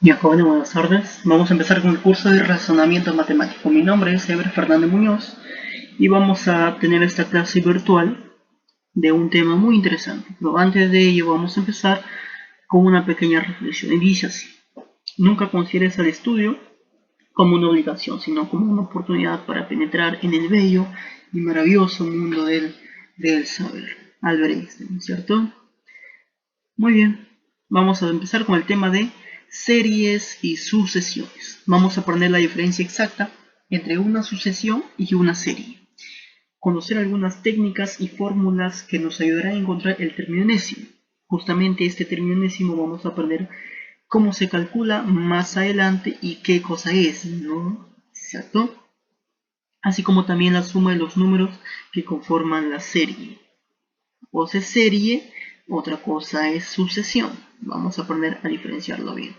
Bien, jóvenes, buenas tardes. Vamos a empezar con el curso de razonamiento matemático. Mi nombre es Eber Fernández Muñoz y vamos a tener esta clase virtual de un tema muy interesante. Pero antes de ello vamos a empezar con una pequeña reflexión. Y dice así: nunca consideres al estudio como una obligación, sino como una oportunidad para penetrar en el bello y maravilloso mundo del saber. Albert Einstein, ¿cierto? Muy bien, vamos a empezar con el tema de series y sucesiones. Vamos a aprender la diferencia exacta entre una sucesión y una serie. Conocer algunas técnicas y fórmulas que nos ayudarán a encontrar el término enésimo. Justamente este término enésimo vamos a aprender cómo se calcula más adelante y qué cosa es, ¿no? ¿Cierto? Así como también la suma de los números que conforman la serie. O sea, serie, otra cosa es sucesión. Vamos a aprender a diferenciarlo bien.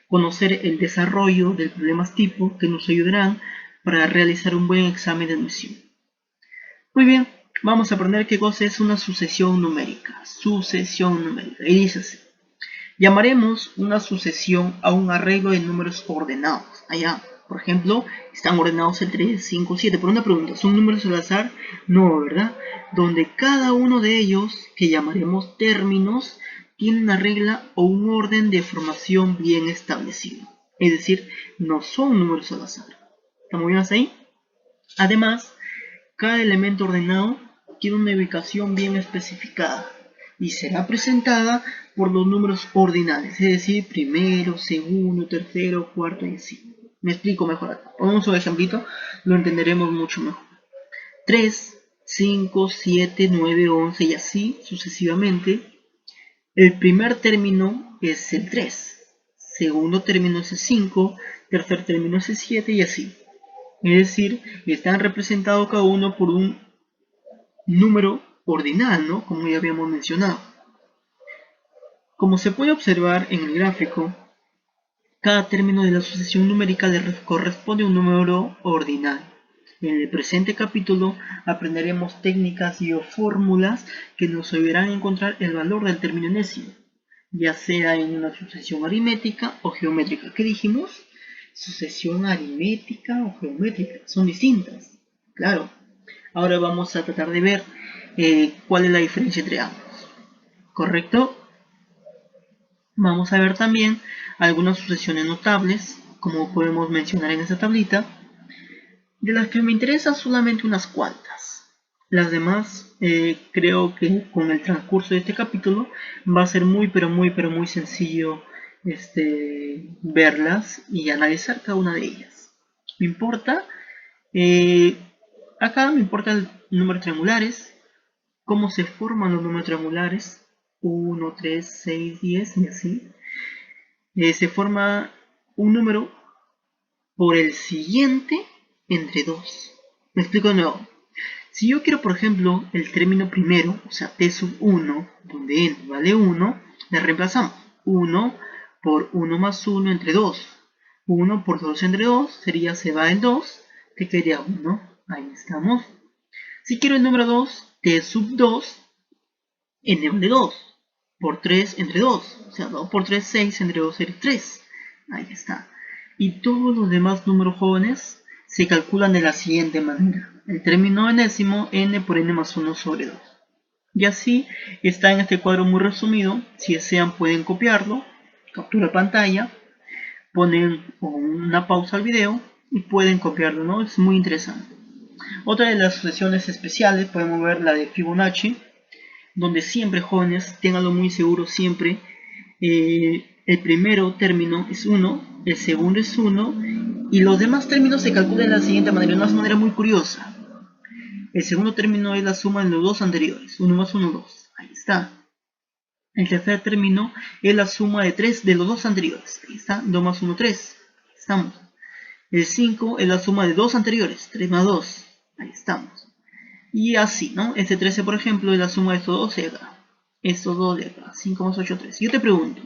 Conocer el desarrollo de problemas tipo que nos ayudarán para realizar un buen examen de admisión. Muy bien, vamos a aprender qué cosa es una sucesión numérica. Sucesión numérica. Y dice así: llamaremos una sucesión a un arreglo de números ordenados. Allá, por ejemplo, están ordenados el 3, 5, 7. Por una pregunta, ¿son números al azar? No, ¿verdad? Donde cada uno de ellos, que llamaremos términos, tiene una regla o un orden de formación bien establecido. Es decir, no son números al azar. ¿Estamos bien hasta ahí? Además, cada elemento ordenado tiene una ubicación bien especificada y será presentada por los números ordinales, es decir, primero, segundo, tercero, cuarto y así. Me explico mejor acá. Pongamos un ejemplito, lo entenderemos mucho mejor. 3, 5, 7, 9, 11 y así sucesivamente. El primer término es el 3, segundo término es el 5, tercer término es el 7 y así. Es decir, están representados cada uno por un número ordinal, ¿no? Como ya habíamos mencionado. Como se puede observar en el gráfico, cada término de la sucesión numérica le corresponde a un número ordinal. En el presente capítulo aprenderemos técnicas y o fórmulas que nos ayudarán a encontrar el valor del término enésimo, ya sea en una sucesión aritmética o geométrica. ¿Qué dijimos? Sucesión aritmética o geométrica. Son distintas, claro. Ahora vamos a tratar de ver cuál es la diferencia entre ambos. ¿Correcto? Vamos a ver también algunas sucesiones notables, como podemos mencionar en esta tablita, de las que me interesan solamente unas cuantas. Las demás, creo que con el transcurso de este capítulo va a ser muy sencillo verlas y analizar cada una de ellas. Me importa, acá me importa el número triangulares, cómo se forman los números triangulares, 1, 3, 6, 10 y así. Se forma un número por el siguiente entre 2. Me explico de nuevo. Si yo quiero, por ejemplo, el término primero, o sea, t sub 1, donde n vale 1, le reemplazamos 1 por 1 más 1 entre 2. 1 por 2 entre 2 sería, se va el 2, que quedaría 1. Ahí estamos. Si quiero el número 2, t sub 2, n vale 2 por 3 entre 2. O sea, 2 por 3, 6 entre 2 es 3. Ahí está. Y todos los demás números jóvenes se calculan de la siguiente manera. El término enésimo, n por n más 1 sobre 2. Y así está en este cuadro muy resumido. Si desean pueden copiarlo, captura pantalla, ponen una pausa al video y pueden copiarlo, ¿no? Es muy interesante. Otra de las sucesiones especiales podemos ver la de Fibonacci, donde siempre, jóvenes, ténganlo muy seguro siempre, el primero término es 1, el segundo es 1 y los demás términos se calculan de la siguiente manera, de una manera muy curiosa. El segundo término es la suma de los dos anteriores, 1 más 1, 2, ahí está. El tercer término es la suma de 3 de los dos anteriores, ahí está, 2 más 1, 3, ahí estamos. El 5 es la suma de dos anteriores, 3 más 2, ahí estamos. Y así, ¿no? Este 13, por ejemplo, es la suma de estos dos de acá. Estos dos de acá. 5 más 8, 3. Yo te pregunto,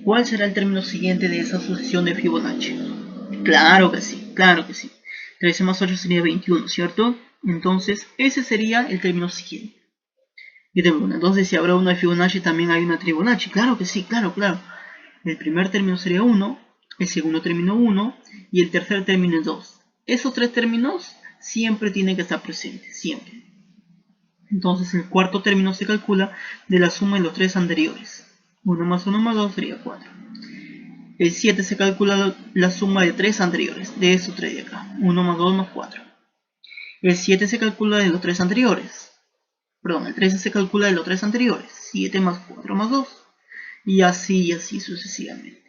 ¿cuál será el término siguiente de esa sucesión de Fibonacci? Claro que sí, claro que sí. 13 más 8 sería 21, ¿cierto? Entonces, ese sería el término siguiente. Yo te pregunto, entonces, si habrá una Fibonacci, también hay una Tribonacci. Claro que sí, claro, claro. El primer término sería 1, el segundo término 1 y el tercer término es 2. Esos tres términos siempre tienen que estar presentes, siempre. Entonces el cuarto término se calcula de la suma de los tres anteriores. 1 más 1 más 2 sería 4. El 7 se calcula la suma de tres anteriores, de estos tres de acá. 1 más 2 más 4. El 7 se calcula de los tres anteriores. Perdón, el 13 se calcula de los tres anteriores. 7 más 4 más 2. Y así sucesivamente.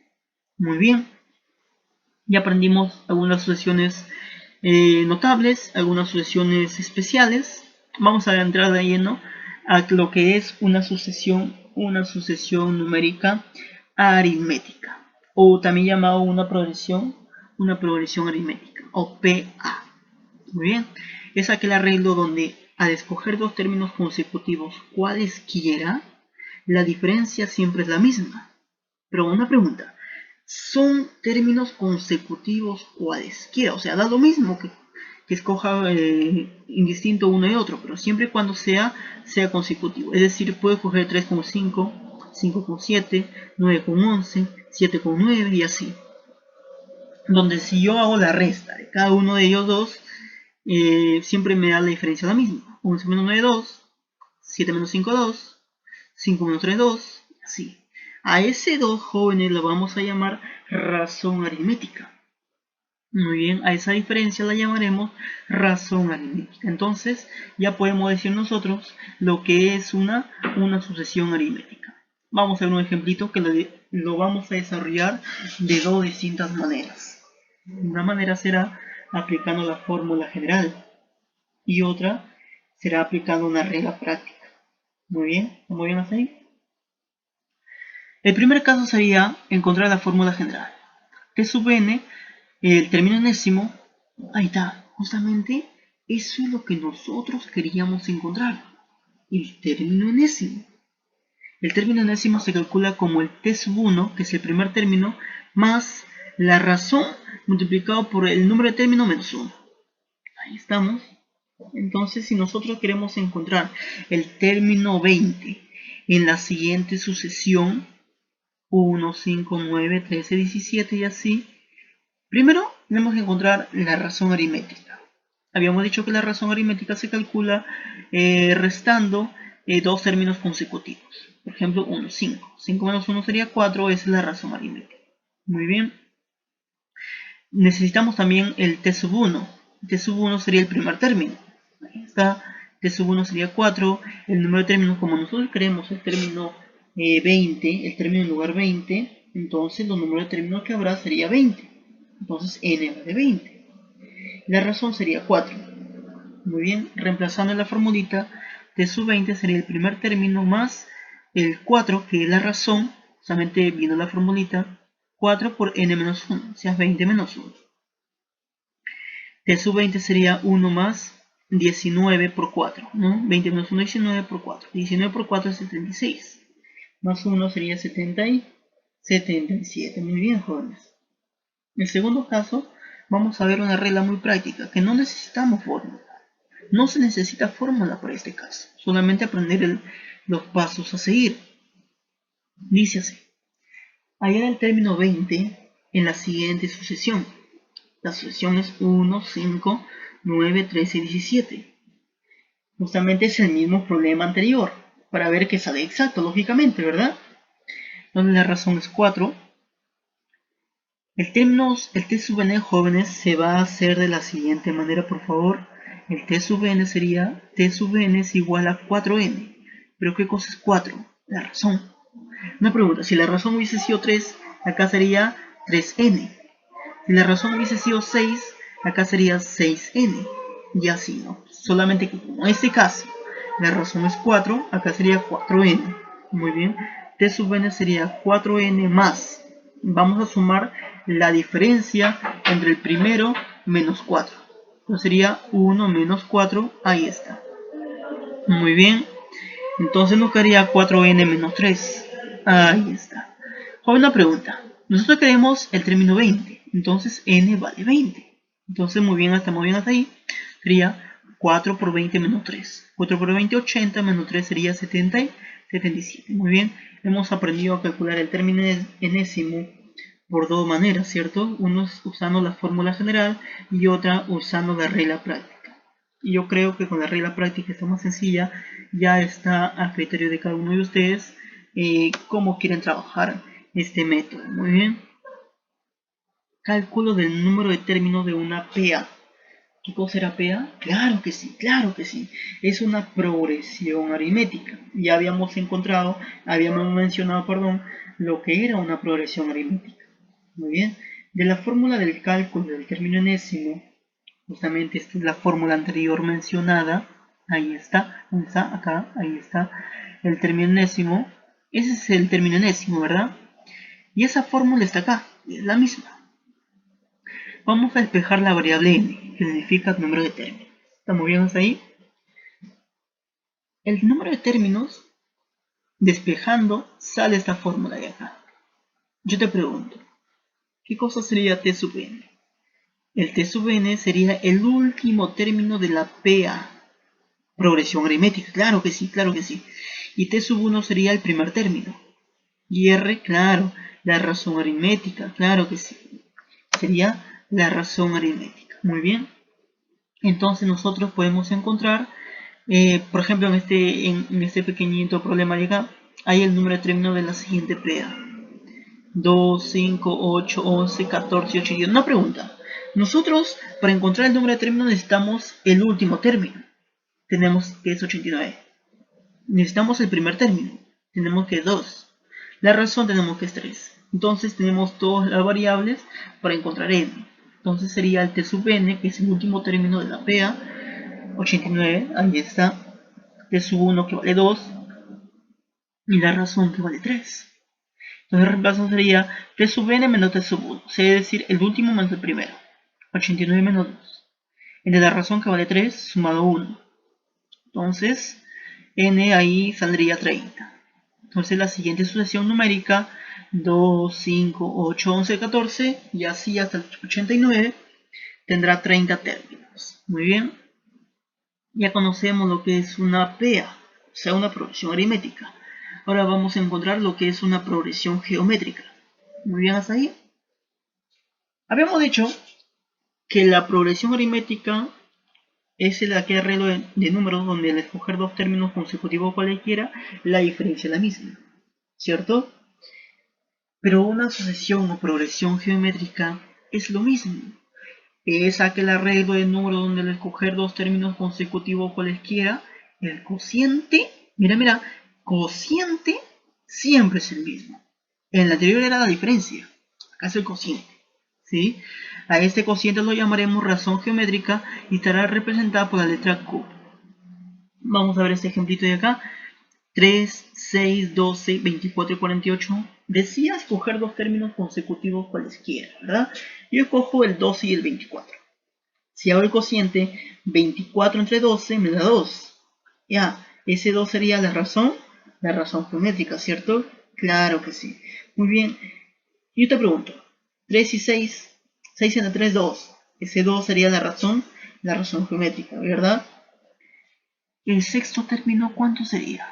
Muy bien. Ya aprendimos algunas sucesiones notables, algunas sucesiones especiales. Vamos a entrar de lleno a lo que es una sucesión numérica aritmética, o también llamado una progresión aritmética, o PA. Muy bien, es aquel arreglo donde al escoger dos términos consecutivos cualesquiera, la diferencia siempre es la misma. Pero una pregunta, ¿son términos consecutivos cualesquiera? O sea, da lo mismo que escoja indistinto uno y otro, pero siempre y cuando sea consecutivo. Es decir, puedo coger 3,5, 5,7, 9,11, 7,9 y así. Donde si yo hago la resta de cada uno de ellos dos, siempre me da la diferencia la misma. 11 menos 9, 2, 7 menos 5, 2, 5 menos 3, 2, y así. A ese 2, jóvenes, lo vamos a llamar razón aritmética. Muy bien, a esa diferencia la llamaremos razón aritmética. Entonces, ya podemos decir nosotros lo que es una sucesión aritmética. Vamos a ver un ejemplito que lo vamos a desarrollar de dos distintas maneras. Una manera será aplicando la fórmula general y otra será aplicando una regla práctica. Muy bien, ¿estamos bien hasta ahí? El primer caso sería encontrar la fórmula general. T sub n, el término enésimo, ahí está, justamente eso es lo que nosotros queríamos encontrar, el término enésimo. El término enésimo se calcula como el T sub 1, que es el primer término, más la razón multiplicado por el número de término menos 1. Ahí estamos. Entonces, si nosotros queremos encontrar el término 20 en la siguiente sucesión, 1, 5, 9, 13, 17 y así, primero tenemos que encontrar la razón aritmética. Habíamos dicho que la razón aritmética se calcula restando dos términos consecutivos. Por ejemplo, 1, 5. 5 menos 1 sería 4, esa es la razón aritmética. Muy bien. Necesitamos también el T sub 1. T sub 1 sería el primer término. Ahí está. T sub 1 sería 4. El número de términos, como nosotros queremos el término 20, el término en lugar 20, entonces los números de términos que habrá sería 20. Entonces n vale 20. La razón sería 4. Muy bien, reemplazando la formulita, T sub 20 sería el primer término más el 4, que es la razón, solamente viendo la formulita, 4 por n menos 1, o sea 20 menos 1. T sub 20 sería 1 más 19 por 4, ¿no? 20 menos 1, 19 por 4. 19 por 4 es 76. Más 1 sería 70 y 77. Muy bien, jóvenes. En el segundo caso, vamos a ver una regla muy práctica, que no necesitamos fórmula. No se necesita fórmula para este caso, solamente aprender los pasos a seguir. Dice así: hallar el término 20 en la siguiente sucesión. La sucesión es 1, 5, 9, 13 y 17. Justamente es el mismo problema anterior, para ver que sale exacto, lógicamente, ¿verdad? Donde la razón es 4. El T sub n, jóvenes, se va a hacer de la siguiente manera, por favor. El T sub n sería, T sub n es igual a 4n. ¿Pero qué cosa es 4? La razón. Una pregunta, si la razón hubiese sido 3, acá sería 3n. Si la razón hubiese sido 6, acá sería 6n. Y así, ¿no? Solamente que como en este caso la razón es 4, acá sería 4n. Muy bien. T sub n sería 4n más. Vamos a sumar la diferencia entre el primero menos 4. Entonces sería 1 menos 4. Ahí está. Muy bien. Entonces nos quedaría 4n menos 3. Ahí está. Ahora una pregunta. Nosotros queremos el término 20. Entonces n vale 20. Entonces muy bien, estamos bien hasta ahí. Sería 4 por 20 menos 3. 4 por 20, 80 menos 3 sería 70 y 77. Muy bien. hemos aprendido a calcular el término enésimo por dos maneras, ¿cierto? Uno es usando la fórmula general y otra usando la regla práctica. Y yo creo que con la regla práctica está más sencilla, ya está a criterio de cada uno de ustedes cómo quieren trabajar este método. Muy bien. Cálculo del número de términos de una PA. ¿Qué cosa era PA? Claro que sí, claro que sí. Es una progresión aritmética. Ya habíamos mencionado, lo que era una progresión aritmética. Muy bien. De la fórmula del cálculo del término enésimo, justamente esta es la fórmula anterior mencionada. Ahí está, acá, ahí está el término enésimo. Ese es el término enésimo, ¿verdad? Y esa fórmula está acá, es la misma. Vamos a despejar la variable n, que significa número de términos. ¿Estamos bien hasta ahí? El número de términos, despejando, sale esta fórmula de acá. Yo te pregunto, ¿qué cosa sería t sub n? El t sub n sería el último término de la PA. Progresión aritmética, claro que sí, claro que sí. Y t sub 1 sería el primer término. Y r, claro, la razón aritmética, claro que sí. Sería la razón aritmética. Muy bien. Entonces nosotros podemos encontrar, por ejemplo, en este pequeñito problema de acá, hay el número de términos de la siguiente PA. 2, 5, 8, 11, 14, 8 y 10. Una pregunta. Nosotros, para encontrar el número de términos, necesitamos el último término. Tenemos que es 89. Necesitamos el primer término. Tenemos que es 2. La razón tenemos que es 3. Entonces tenemos todas las variables para encontrar n. Entonces sería el t sub n, que es el último término de la PA, 89, ahí está. T sub 1 que vale 2. Y la razón que vale 3. Entonces el reemplazo sería t sub n menos t sub 1. Es decir, el último menos el primero. 89 menos 2. El de la razón que vale 3 sumado 1. Entonces, n ahí saldría 30. Entonces la siguiente sucesión numérica, 2, 5, 8, 11, 14, y así hasta el 89, tendrá 30 términos. Muy bien. Ya conocemos lo que es una PA, o sea, una progresión aritmética. Ahora vamos a encontrar lo que es una progresión geométrica. Muy bien hasta ahí. Habíamos dicho que la progresión aritmética es aquel arreglo de números donde al escoger dos términos consecutivos cualquiera, la diferencia es la misma, ¿cierto? Pero una sucesión o progresión geométrica es lo mismo. Es aquel arreglo de números donde al escoger dos términos consecutivos cualesquiera, el cociente, mira, cociente siempre es el mismo. En el anterior era la diferencia, acá es el cociente, ¿sí? A este cociente lo llamaremos razón geométrica y estará representada por la letra Q. Vamos a ver este ejemplito de acá. 3, 6, 12, 24 y 48. Decía escoger dos términos consecutivos cualesquiera, ¿verdad? Yo escojo el 12 y el 24. Si hago el cociente, 24 entre 12 me da 2. Ya, ese 2 sería la razón geométrica, ¿cierto? Claro que sí. Muy bien. Yo te pregunto, 3 y 6, 6 entre 3, 2. Ese 2 sería la razón geométrica, ¿verdad? El sexto término, ¿cuánto sería?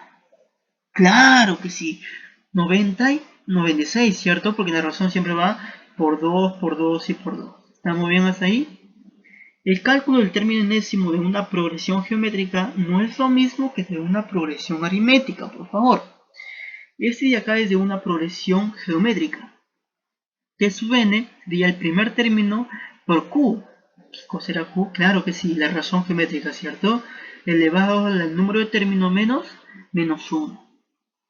Claro que sí, 90 y 96, ¿cierto? Porque la razón siempre va por 2, por 2 y por 2. ¿Estamos bien hasta ahí? El cálculo del término enésimo de una progresión geométrica no es lo mismo que de una progresión aritmética, por favor. Este de acá es de una progresión geométrica. T sub n sería el primer término por Q. ¿Qué cosa era Q? Claro que sí, la razón geométrica, ¿cierto? Elevado al número de términos menos 1.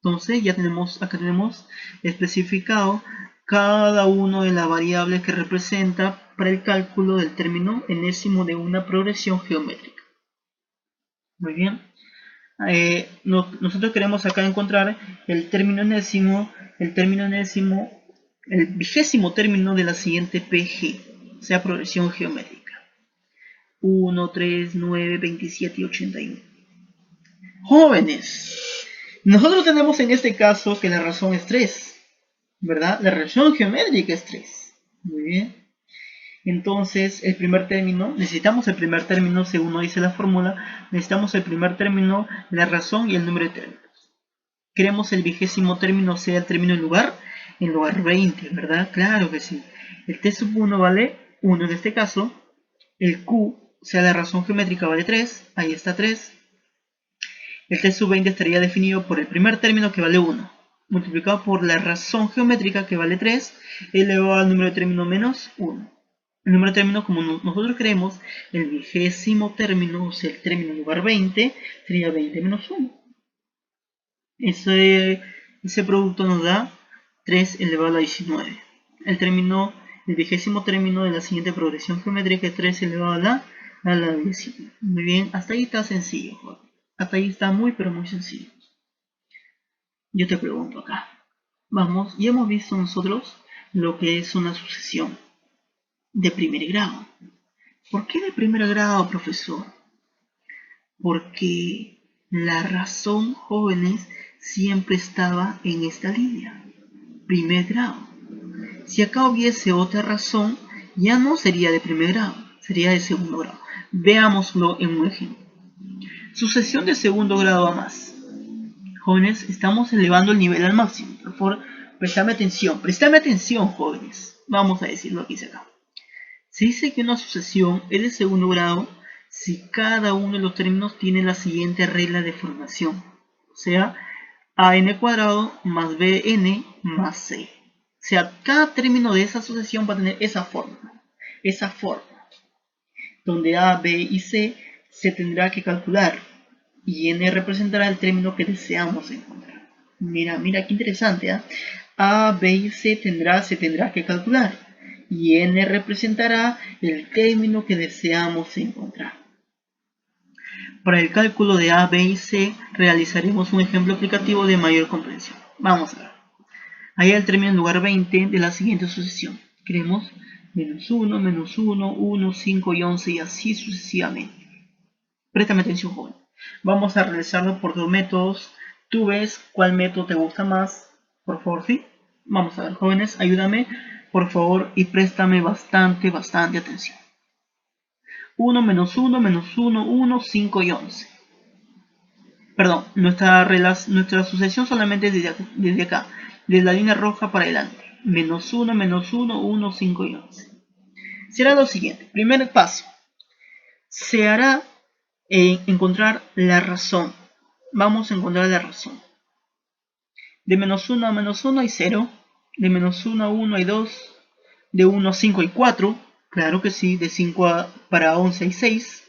Entonces ya acá tenemos especificado cada una de las variables que representa para el cálculo del término enésimo de una progresión geométrica. Muy bien. Nosotros queremos acá encontrar el término enésimo, el vigésimo término de la siguiente PG, o sea, progresión geométrica. 1, 3, 9, 27 y 81. Jóvenes, nosotros tenemos en este caso que la razón es 3, ¿verdad? La razón geométrica es 3. Muy bien. Entonces, el primer término, necesitamos el primer término, según nos dice la fórmula, necesitamos el primer término, la razón y el número de términos. queremos el vigésimo término sea el término en lugar 20, ¿verdad? Claro que sí. El t sub 1 vale 1 en este caso. El q, sea la razón geométrica, vale 3. Ahí está 3. El t sub 20 estaría definido por el primer término que vale 1, multiplicado por la razón geométrica que vale 3, elevado al número de término menos 1. El número de término, como nosotros creemos, el vigésimo término, o sea, el término en lugar 20, sería 20 menos 1. Ese producto nos da 3 elevado a 19. El vigésimo término de la siguiente progresión geométrica es 3 elevado a la 19. Muy bien, hasta ahí está sencillo, joder. Hasta ahí está muy pero muy sencillo. Yo te pregunto acá. Vamos, ya hemos visto nosotros lo que es una sucesión de primer grado. ¿Por qué de primer grado, profesor? Porque la razón, jóvenes, siempre estaba en esta línea. Primer grado. Si acá hubiese otra razón, ya no sería de primer grado, sería de segundo grado. Veámoslo en un ejemplo. Sucesión de segundo grado a más. Jóvenes, estamos elevando el nivel al máximo. Por favor, prestame atención, jóvenes. Vamos a decir lo que dice acá. Se dice que una sucesión es de segundo grado si cada uno de los términos tiene la siguiente regla de formación. O sea, an cuadrado más bn más c. O sea, cada término de esa sucesión va a tener esa forma, donde a, b y c se tendrá que calcular y n representará el término que deseamos encontrar. Mira qué interesante, ¿eh? A, b y c se tendrá que calcular y n representará el término que deseamos encontrar. Para el cálculo de a, b y c realizaremos un ejemplo aplicativo de mayor comprensión. Vamos a ver. Ahí el término en lugar 20 de la siguiente sucesión. Queremos menos 1, menos 1, 1, 5 y 11 y así sucesivamente. Préstame atención, joven. Vamos a realizarlo por dos métodos. Tú ves cuál método te gusta más. Por favor, ¿sí? Vamos a ver, jóvenes, ayúdame, por favor, y préstame bastante atención. 1, menos 1, menos 1, 1, 5 y 11. Perdón, nuestra sucesión solamente desde acá, desde la línea roja para adelante. Menos 1, menos 1, 1, 5 y 11. Será lo siguiente. Primer paso. Se hará encontrar la razón. Vamos a encontrar la razón. De menos 1 a menos 1 hay 0. De menos 1 a 1 hay 2. De 1 a 5 hay 4. Claro que sí. De 5 para 11 hay 6.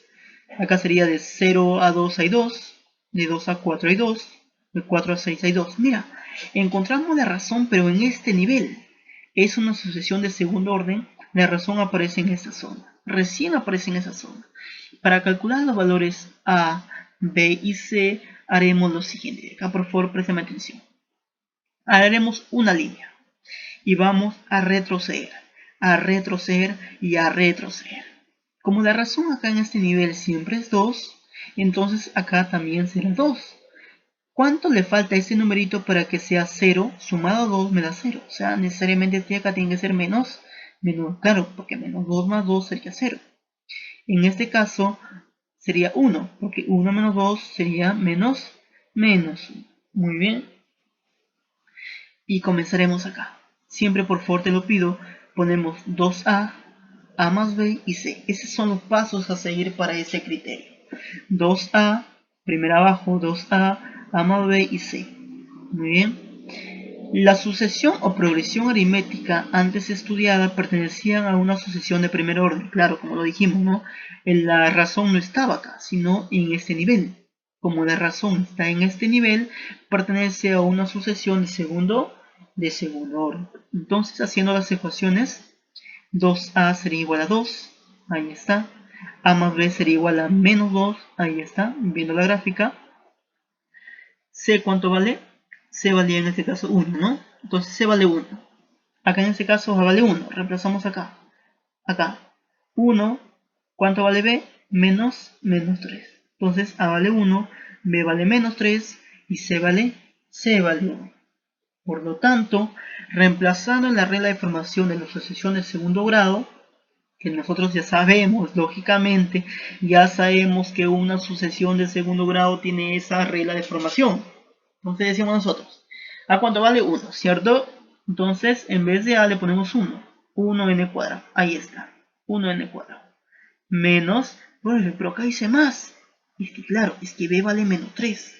Acá sería de 0 a 2 hay 2. De 2 a 4 hay 2. De 4 a 6 hay 2. Mira, encontramos la razón, pero en este nivel. Es una sucesión de segundo orden. La razón aparece en esta zona. Recién aparece en esa zona. Para calcular los valores A, B y C, haremos lo siguiente. Acá, por favor, préstame atención. Haremos una línea. Y vamos a retroceder. A retroceder y a retroceder. Como la razón acá en este nivel siempre es 2, entonces acá también será 2. ¿Cuánto le falta a este numerito para que sea 0? Sumado a 2 me da 0. O sea, necesariamente este acá tiene que ser menos, claro, porque menos 2 más 2 sería 0. En este caso sería 1, porque 1 menos 2 sería menos 1. Muy bien. Y comenzaremos acá. Siempre, por favor, te lo pido, ponemos 2a, a más b y c. Esos son los pasos a seguir para ese criterio. 2a, primero abajo, 2a, a más b y c. Muy bien. La sucesión o progresión aritmética antes estudiada pertenecían a una sucesión de primer orden. Claro, como lo dijimos, ¿no? La razón no estaba acá, sino en este nivel. Como la razón está en este nivel, pertenece a una sucesión de segundo orden. Entonces, haciendo las ecuaciones, 2a sería igual a 2, ahí está. A más b sería igual a menos 2, ahí está, viendo la gráfica. C, ¿cuánto vale? C valía en este caso 1, ¿no? Entonces C vale 1. Acá en este caso vale 1. Reemplazamos acá. Acá. 1. ¿Cuánto vale B? Menos 3. Entonces A vale 1, B vale menos 3 y C vale 1. Por lo tanto, reemplazando en la regla de formación de la sucesión de segundo grado, que nosotros ya sabemos, lógicamente, ya sabemos que una sucesión de segundo grado tiene esa regla de formación. Entonces decimos nosotros, ¿a cuánto vale 1? ¿Cierto? Entonces en vez de a le ponemos 1. 1n cuadrado. Ahí está. 1n cuadrado. Menos, pero acá dice más. Es que claro, es que b vale menos 3.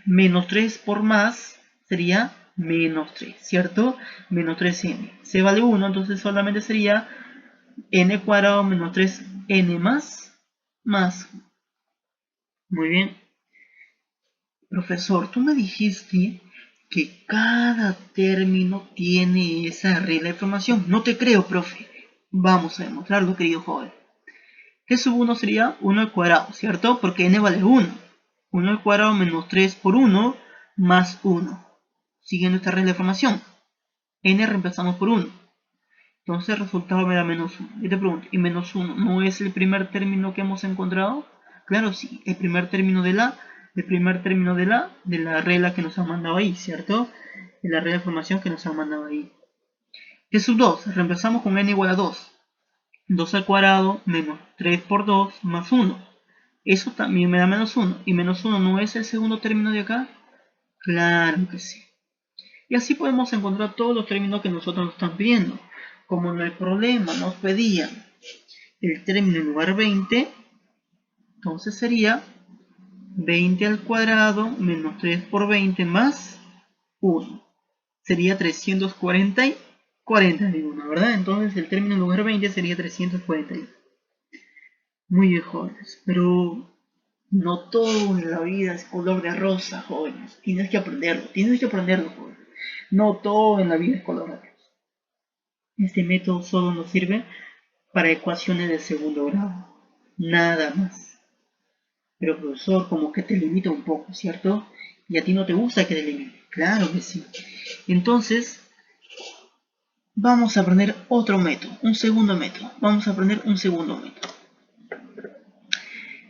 Menos 3 por más sería menos 3, ¿cierto? Menos 3n. C vale 1, entonces solamente sería n cuadrado menos 3n más. Muy bien. Profesor, tú me dijiste que cada término tiene esa regla de formación. No te creo, profe. Vamos a demostrarlo, querido joven. G sub 1 sería 1 al cuadrado, ¿cierto? Porque n vale 1. 1 al cuadrado menos 3 por 1 más 1. Siguiendo esta regla de formación. N reemplazamos por 1. Entonces el resultado me da menos 1. Yo te pregunto, ¿y menos 1 no es el primer término que hemos encontrado? Claro, sí, el primer término de la regla que nos han mandado ahí, ¿cierto? De la regla de formación que nos han mandado ahí. G sub 2, reemplazamos con n igual a 2. 2 al cuadrado menos 3 por 2 más 1. Eso también me da menos 1. ¿Y menos 1 no es el segundo término de acá? Claro que sí. Y así podemos encontrar todos los términos que nosotros nos están pidiendo. Como en el problema nos pedían el término en lugar 20, entonces sería 20 al cuadrado menos 3 por 20 más 1. Sería 340 y 41, ¿verdad? Entonces el término en lugar 20 sería 341. Muy bien, jóvenes, pero no todo en la vida es color de rosa, jóvenes. Tienes que aprenderlo, jóvenes. No todo en la vida es color de rosa. Este método solo nos sirve para ecuaciones de segundo grado, nada más. Pero profesor, como que te limita un poco, ¿cierto? Y a ti no te gusta que te limite. Claro que sí. Entonces, vamos a aprender otro método, un segundo método.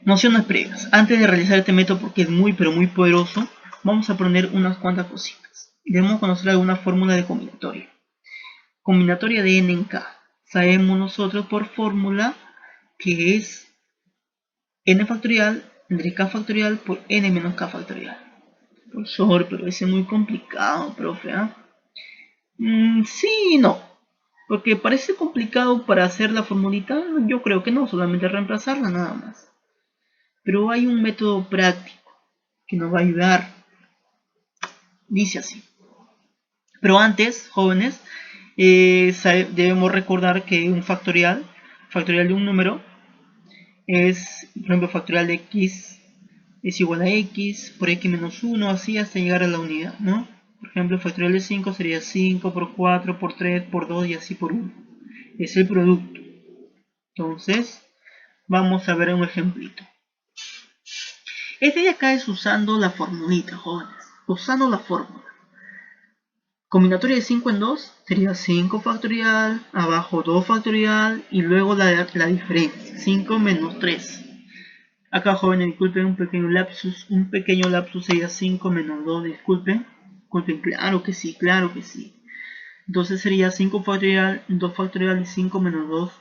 Nociones previas. Antes de realizar este método, porque es muy pero muy poderoso, vamos a aprender unas cuantas cositas. Debemos conocer alguna fórmula de combinatoria. Combinatoria de n en k. Sabemos nosotros por fórmula que es n factorial entre k factorial por n menos k factorial. Profesor, pero ese es muy complicado, profe. Sí y no. Porque parece complicado para hacer la formulita. Yo creo que no, solamente reemplazarla nada más. Pero hay un método práctico que nos va a ayudar. Dice así. Pero antes, jóvenes, debemos recordar que un factorial de un número es, por ejemplo, factorial de x es igual a x por x menos 1, así hasta llegar a la unidad, ¿no? Por ejemplo, el factorial de 5 sería 5 por 4 por 3 por 2 y así por 1. Es el producto. Entonces, vamos a ver un ejemplito. Este de acá es usando la formulita, jóvenes. Usando la fórmula. Combinatoria de 5 en 2 sería 5 factorial, abajo 2 factorial y luego la diferencia, 5 menos 3. Acá, jóvenes, disculpen un pequeño lapsus sería 5 menos 2, disculpen, claro que sí. Entonces sería 5 factorial, 2 factorial y 5 menos 2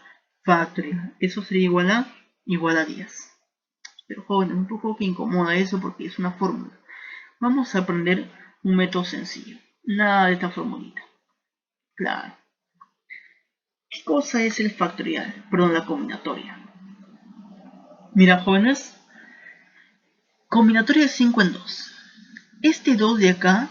factorial. Eso sería igual a 10. Pero, jóvenes, un poco que incomoda eso porque es una fórmula. Vamos a aprender un método sencillo. Nada de esta formulita. Claro. ¿Qué cosa es el factorial? Perdón, la combinatoria. Mira, jóvenes. Combinatoria de 5 en 2. Este 2 de acá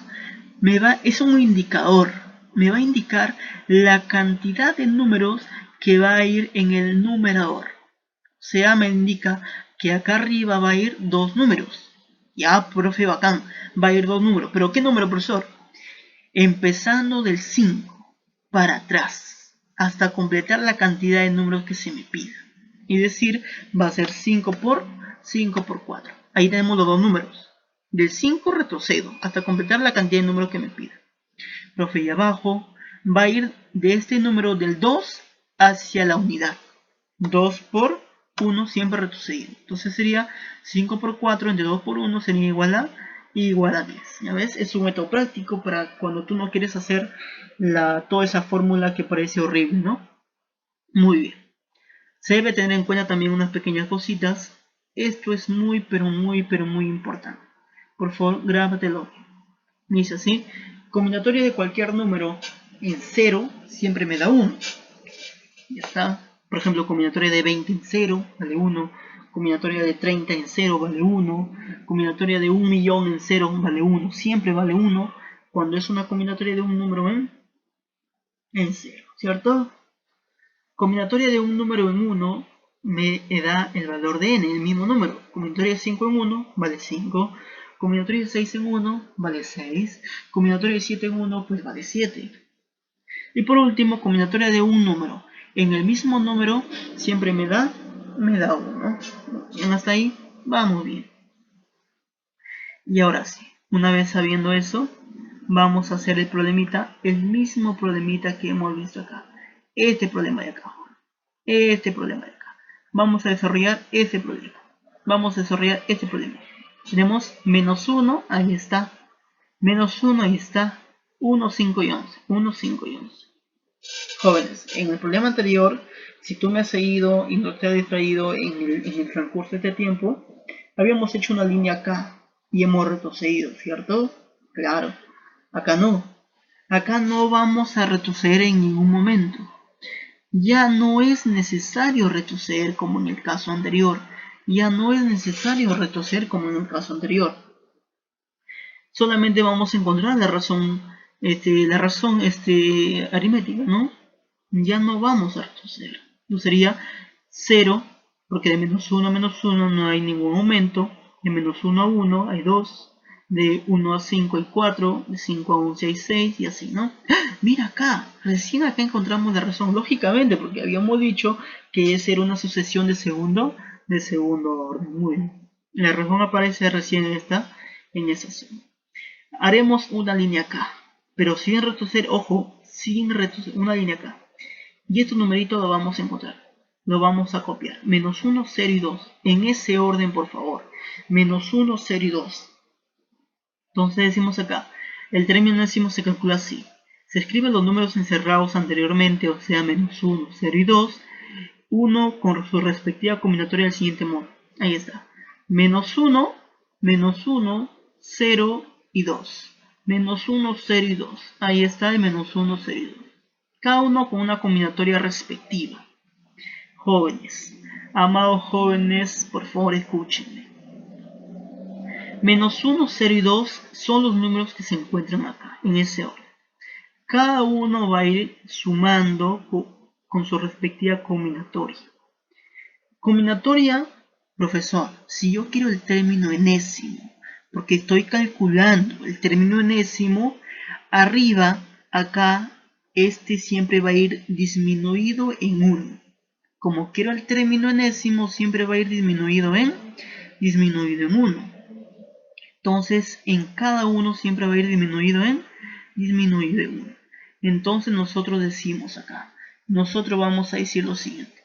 es un indicador. Me va a indicar la cantidad de números que va a ir en el numerador. O sea, me indica que acá arriba va a ir 2 números. Ya, profe, bacán. Va a ir 2 números. ¿Pero qué número, profesor? Empezando del 5 para atrás, hasta completar la cantidad de números que se me pida. Es decir, va a ser 5 por 4. Ahí tenemos los dos números. Del 5 retrocedo hasta completar la cantidad de números que me pida. Profe, y abajo va a ir de este número del 2 hacia la unidad. 2 por 1 siempre retrocediendo. Entonces sería 5 por 4 entre 2 por 1 sería igual a 10. ¿Ya ves? Es un método práctico para cuando tú no quieres hacer toda esa fórmula que parece horrible, ¿no? Muy bien. Se debe tener en cuenta también unas pequeñas cositas. Esto es muy, pero muy importante. Por favor, grábatelo. Dice así: combinatoria de cualquier número en 0 siempre me da 1. Ya está. Por ejemplo, combinatoria de 20 en 0 vale 1. Combinatoria de 30 en 0 vale 1. Combinatoria de 1.000.000 en 0 vale 1. Siempre vale 1 cuando es una combinatoria de un número en 0. ¿Cierto? Combinatoria de un número en 1 me da el valor de n, el mismo número. Combinatoria de 5 en 1 vale 5. Combinatoria de 6 en 1 vale 6. Combinatoria de 7 en 1 pues vale 7. Y por último, combinatoria de un número en el mismo número siempre me da 1. Bien, hasta ahí vamos bien. Y ahora sí, una vez sabiendo eso, vamos a hacer el problemita, el mismo problemita que hemos visto acá. Este problema de acá. Este problema de acá. Vamos a desarrollar este problema. Vamos a desarrollar este problema. Tenemos menos 1, ahí está. Menos 1, ahí está. 1, 5 y 11. 1, 5 y 11. Jóvenes, en el problema anterior, si tú me has seguido y no te has distraído en el transcurso de este tiempo, habíamos hecho una línea acá y hemos retrocedido, ¿cierto? Claro. Acá no. Acá no vamos a retroceder en ningún momento. Ya no es necesario retroceder como en el caso anterior. Ya no es necesario retroceder como en el caso anterior. Solamente vamos a encontrar la razón aritmética, ¿no? Ya no vamos a retroceder. No sería 0, porque de menos 1 a menos 1 no hay ningún aumento. De menos 1 a 1 hay 2. De 1 a 5 hay 4. De 5 a 11 hay 6 y así, ¿no? Mira acá, recién acá encontramos la razón, lógicamente, porque habíamos dicho que esa era una sucesión de segundo orden. Muy bien. La razón aparece recién en esa zona. Haremos una línea acá, pero sin retroceder, ojo, sin retroceder, una línea acá. Y estos numeritos lo vamos a encontrar. Lo vamos a copiar. Menos 1, 0 y 2. En ese orden, por favor. Menos 1, 0 y 2. Entonces decimos acá. El término décimo se calcula así. Se escriben los números encerrados anteriormente, o sea, menos 1, 0 y 2. 1 con su respectiva combinatoria del siguiente modo. Ahí está. Menos 1, 0 y 2. Menos 1, 0 y 2. Ahí está el menos 1, 0 y 2. Cada uno con una combinatoria respectiva. Jóvenes, amados jóvenes, por favor escúchenme. Menos 1, 0 y 2 son los números que se encuentran acá, en ese orden. Cada uno va a ir sumando con su respectiva combinatoria. Combinatoria, profesor, si yo quiero el término enésimo, porque estoy calculando el término enésimo, arriba, acá, este siempre va a ir disminuido en 1. Como quiero el término enésimo, siempre va a ir disminuido en 1. Entonces, en cada uno siempre va a ir disminuido en 1. Entonces, nosotros decimos acá, nosotros vamos a decir lo siguiente.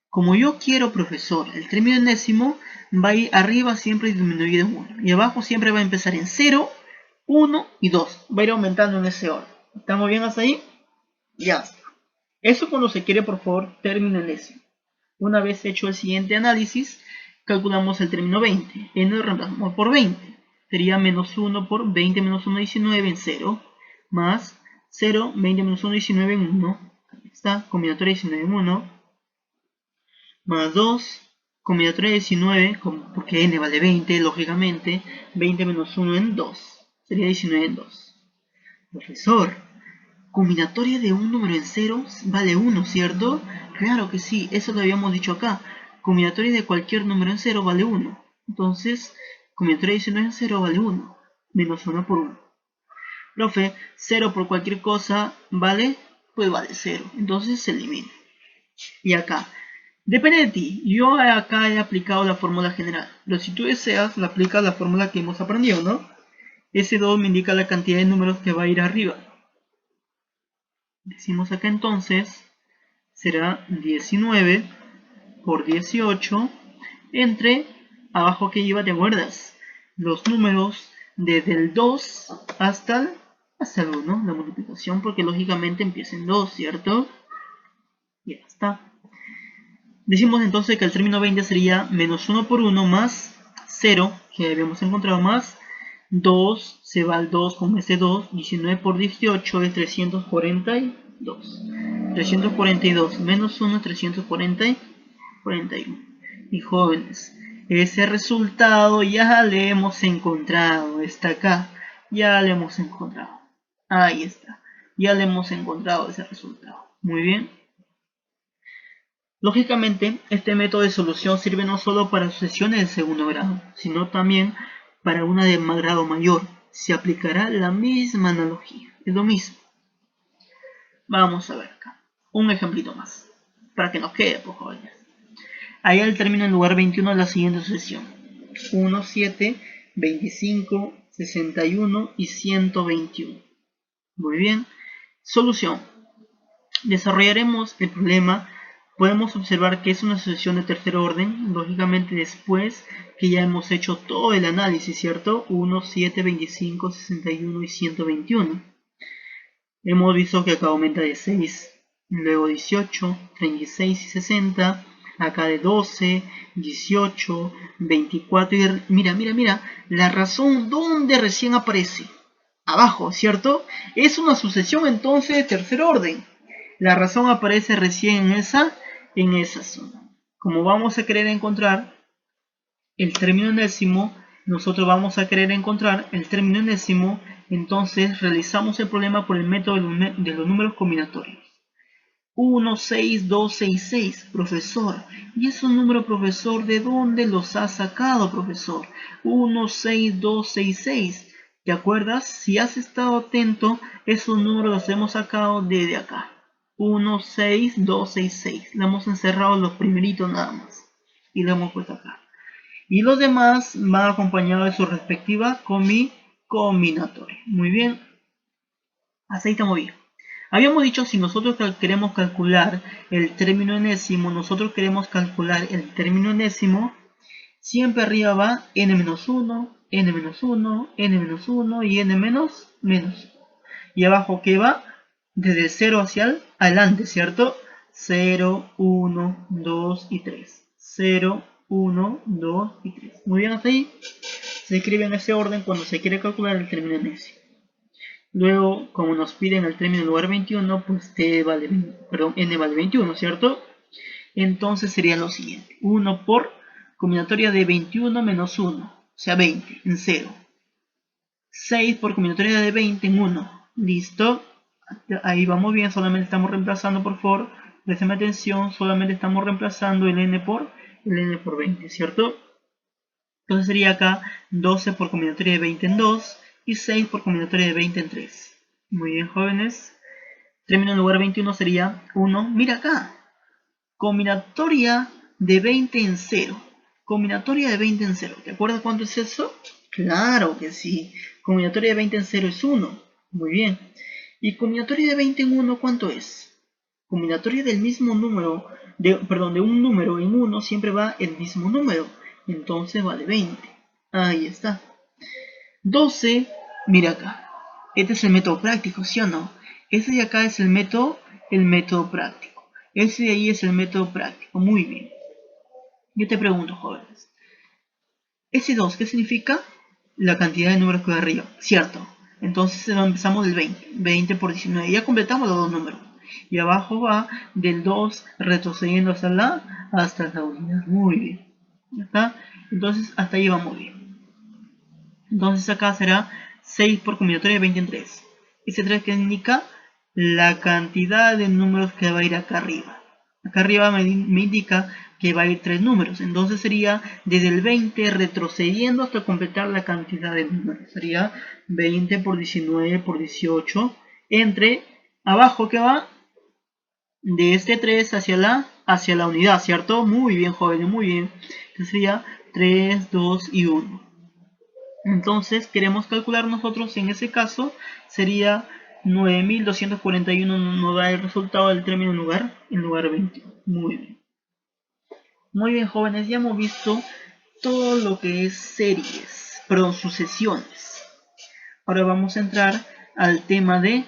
Como yo quiero, profesor, el término enésimo va a ir arriba siempre disminuido en 1. Y abajo siempre va a empezar en 0, 1 y 2. Va a ir aumentando en ese orden. ¿Estamos bien hasta ahí? Ya está. Eso cuando se quiere, por favor, término enésimo. Una vez hecho el siguiente análisis, calculamos el término 20. N lo reemplazamos por 20. Sería menos 1 por 20 menos 1, 19 en 0. Más 0, 20 menos 1, 19 en 1. Ahí está, combinatoria 19 en 1. Más 2, combinatoria 19, porque n vale 20, lógicamente, 20 menos 1 en 2. Sería 19 en 2. Profesor, combinatoria de un número en ceros vale 1, ¿cierto? Claro que sí, eso lo habíamos dicho acá. Combinatoria de cualquier número en 0 vale 1. Entonces, combinatoria de 19 en 0 vale 1. Menos 1 por 1. Profe, 0 por cualquier cosa vale, pues vale 0. Entonces se elimina. Y acá, depende de ti. Yo acá he aplicado la fórmula general. Pero si tú deseas, le aplicas la fórmula que hemos aprendido, ¿no? S2 me indica la cantidad de números que va a ir arriba. Decimos acá entonces, será 19 por 18 entre, abajo que lleva, ¿te acuerdas? Los números desde el 2 hasta el 1, la multiplicación, porque lógicamente empieza en 2, ¿cierto? Y ya está. Decimos entonces que el término 20 sería menos 1 por 1 más 0, que habíamos encontrado, más 2 se va al 2 con ese 2. 19 por 18 es 342. 342 menos 1, 341. Y jóvenes, ese resultado ya le hemos encontrado. Está acá. Ya le hemos encontrado. Ahí está. Ya le hemos encontrado ese resultado. Muy bien. Lógicamente, este método de solución sirve no solo para sucesiones de segundo grado, sino también para una de grado mayor. Se aplicará la misma analogía. Es lo mismo. Vamos a ver acá. Un ejemplito más. Para que nos quede, por favor. Halla el término en lugar 21 de la siguiente sucesión. 1, 7, 25, 61 y 121. Muy bien. Solución. Desarrollaremos el problema. Podemos observar que es una sucesión de tercer orden, lógicamente después que ya hemos hecho todo el análisis, ¿cierto? 1, 7, 25, 61 y 121. Hemos visto que acá aumenta de 6, luego 18, 36 y 60, acá de 12, 18, 24 y mira, la razón donde recién aparece, abajo, ¿cierto? Es una sucesión entonces de tercer orden. La razón aparece recién en esa zona. Como vamos a querer encontrar el término enésimo, nosotros vamos a querer encontrar el término enésimo, entonces realizamos el problema por el método de los números combinatorios. 1, 6, 2, 6, 6, profesor. ¿Y esos números, profesor, de dónde los ha sacado, profesor? 1, 6, 2, 6, 6. ¿Te acuerdas? Si has estado atento, esos números los hemos sacado desde acá. 1, 6, 2, 6, 6. Le hemos encerrado los primeritos nada más. Y lo hemos puesto acá. Y los demás van acompañados de su respectiva combinatoria. Muy bien. Hasta ahí estamos bien. Habíamos dicho, si nosotros queremos calcular el término enésimo, siempre arriba va n-1, n-1, n-1 y n-1. Y abajo, ¿qué va? Desde el 0 hacia adelante, ¿cierto? 0, 1, 2 y 3. 0, 1, 2 y 3. Muy bien, hasta ahí. Se escribe en ese orden cuando se quiere calcular el término enésimo. Luego, como nos piden el término en lugar 21, pues n vale 21, ¿cierto? Entonces sería lo siguiente. 1 por combinatoria de 21 menos 1, o sea 20, en 0. 6 por combinatoria de 20 en 1. ¿Listo? Ahí vamos bien, solamente estamos reemplazando, por favor, presten atención, solamente estamos reemplazando el n por 20, ¿cierto? Entonces sería acá 12 por combinatoria de 20 en 2 y 6 por combinatoria de 20 en 3. Muy bien, jóvenes. Término en lugar 21 sería 1. Mira acá. Combinatoria de 20 en 0. Combinatoria de 20 en 0. ¿Te acuerdas cuánto es eso? Claro que sí. Combinatoria de 20 en 0 es 1. Muy bien. ¿Y combinatoria de 20 en 1 cuánto es? Combinatoria del mismo número, de un número en 1 siempre va el mismo número. Entonces vale 20. Ahí está. 12, mira acá. Este es el método práctico, ¿sí o no? Este de acá es el método práctico. Ese de ahí es el método práctico. Muy bien. Yo te pregunto, jóvenes. Ese 2, ¿qué significa? La cantidad de números que va arriba. Cierto. Entonces empezamos del 20. 20 por 19. Ya completamos los dos números. Y abajo va del 2 retrocediendo hasta la unidad. Muy bien. ¿Ya está? Entonces hasta ahí vamos bien. Entonces acá será 6 por combinatoria de 20 en 3. Ese 3 que indica la cantidad de números que va a ir acá arriba. Acá arriba me indica que va a ir 3 números. Entonces sería desde el 20 retrocediendo hasta completar la cantidad de números. Sería 20 por 19 por 18 entre abajo que va de este 3 hacia la unidad, ¿cierto? Muy bien, jóvenes, muy bien. Entonces sería 3, 2 y 1. Entonces queremos calcular nosotros, en ese caso sería 9241, nos da el resultado del término en lugar 21. Muy bien. Muy bien, jóvenes, ya hemos visto todo lo que es sucesiones. Ahora vamos a entrar al tema de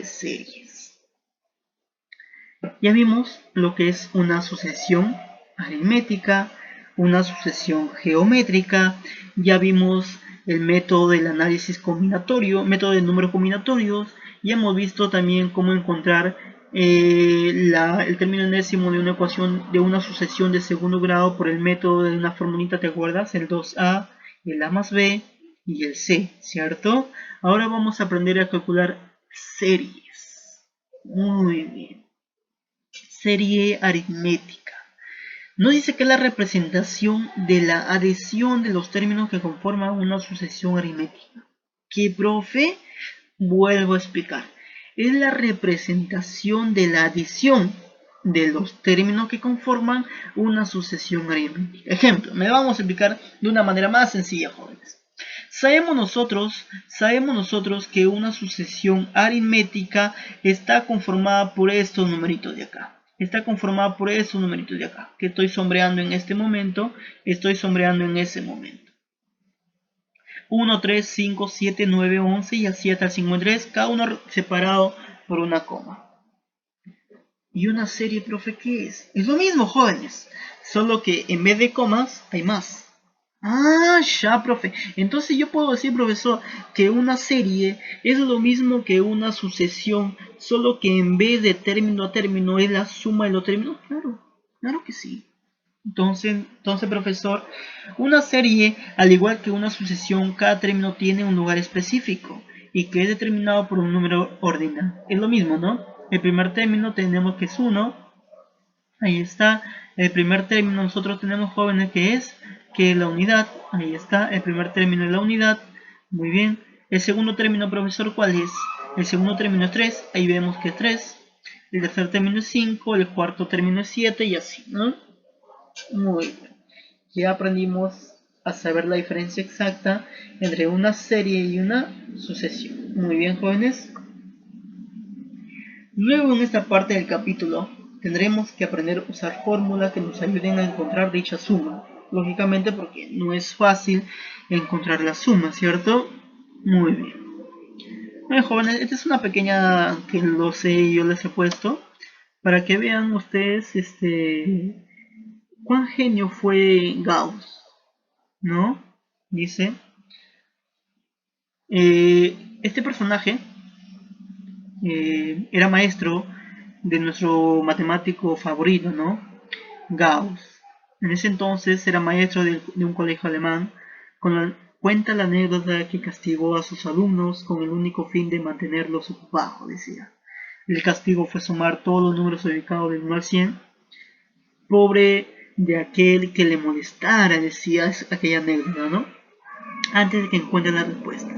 series. Ya vimos lo que es una sucesión aritmética, una sucesión geométrica, ya vimos el método del análisis combinatorio, método de números combinatorios, y hemos visto también cómo encontrar el término enésimo de una ecuación de una sucesión de segundo grado por el método de una formulita, ¿te acuerdas? El 2a, el a más b y el c, ¿cierto? Ahora vamos a aprender a calcular series. Muy bien. Serie aritmética. Nos dice que es la representación de la adición de los términos que conforman una sucesión aritmética. ¿Qué, profe? Vuelvo a explicar. Es la representación de la adición de los términos que conforman una sucesión aritmética. Ejemplo, me vamos a explicar de una manera más sencilla, jóvenes. Sabemos nosotros que una sucesión aritmética está conformada por estos numeritos de acá. Está conformada por estos numeritos de acá, que estoy sombreando en este momento, estoy sombreando en ese momento. 1, 3, 5, 7, 9, 11 y así hasta el 53, cada uno separado por una coma. ¿Y una serie, profe, qué es? Es lo mismo, jóvenes, solo que en vez de comas hay más. Ah, ya, profe. Entonces yo puedo decir, profesor, que una serie es lo mismo que una sucesión, solo que en vez de término a término es la suma de los términos. Claro, claro que sí. Entonces, profesor, una serie, al igual que una sucesión, cada término tiene un lugar específico y que es determinado por un número ordinal. Es lo mismo, ¿no? El primer término tenemos que es 1. Ahí está. El primer término nosotros tenemos, jóvenes, que es la unidad. Ahí está. El primer término es la unidad. Muy bien. El segundo término, profesor, ¿cuál es? El segundo término es 3. Ahí vemos que es 3. El tercer término es 5. El cuarto término es 7 y así, ¿no? Muy bien. Ya aprendimos a saber la diferencia exacta entre una serie y una sucesión. Muy bien, jóvenes. Luego, en esta parte del capítulo, tendremos que aprender a usar fórmulas que nos ayuden a encontrar dicha suma. Lógicamente, porque no es fácil encontrar la suma, ¿cierto? Muy bien. Bueno, jóvenes, esta es una pequeña que lo sé y yo les he puesto para que vean ustedes cuán genio fue Gauss, ¿no? Dice, este personaje era maestro de nuestro matemático favorito, ¿no? Gauss. En ese entonces era maestro de un colegio alemán. Cuenta la anécdota que castigó a sus alumnos con el único fin de mantenerlos ocupados, decía. El castigo fue sumar todos los números ubicados del 1 al 100. Pobre de aquel que le molestara, decía aquella anécdota, ¿no? Antes de que encuentre la respuesta.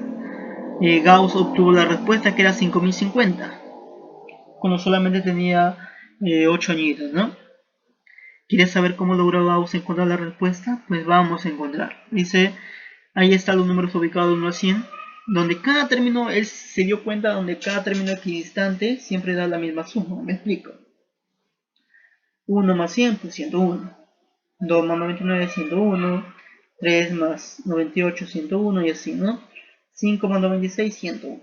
Gauss obtuvo la respuesta, que era 5050, cuando solamente tenía 8 añitos, ¿no? ¿Quieres saber cómo logró Gauss encontrar la respuesta? Pues vamos a encontrar. Dice, ahí están los números ubicados de 1 a 100, donde cada término, él se dio cuenta donde cada término equidistante siempre da la misma suma. Me explico. 1 más 100, pues 101. 2 más 99, 101. 3 más 98, 101 y así, ¿no? 5 más 96, 101.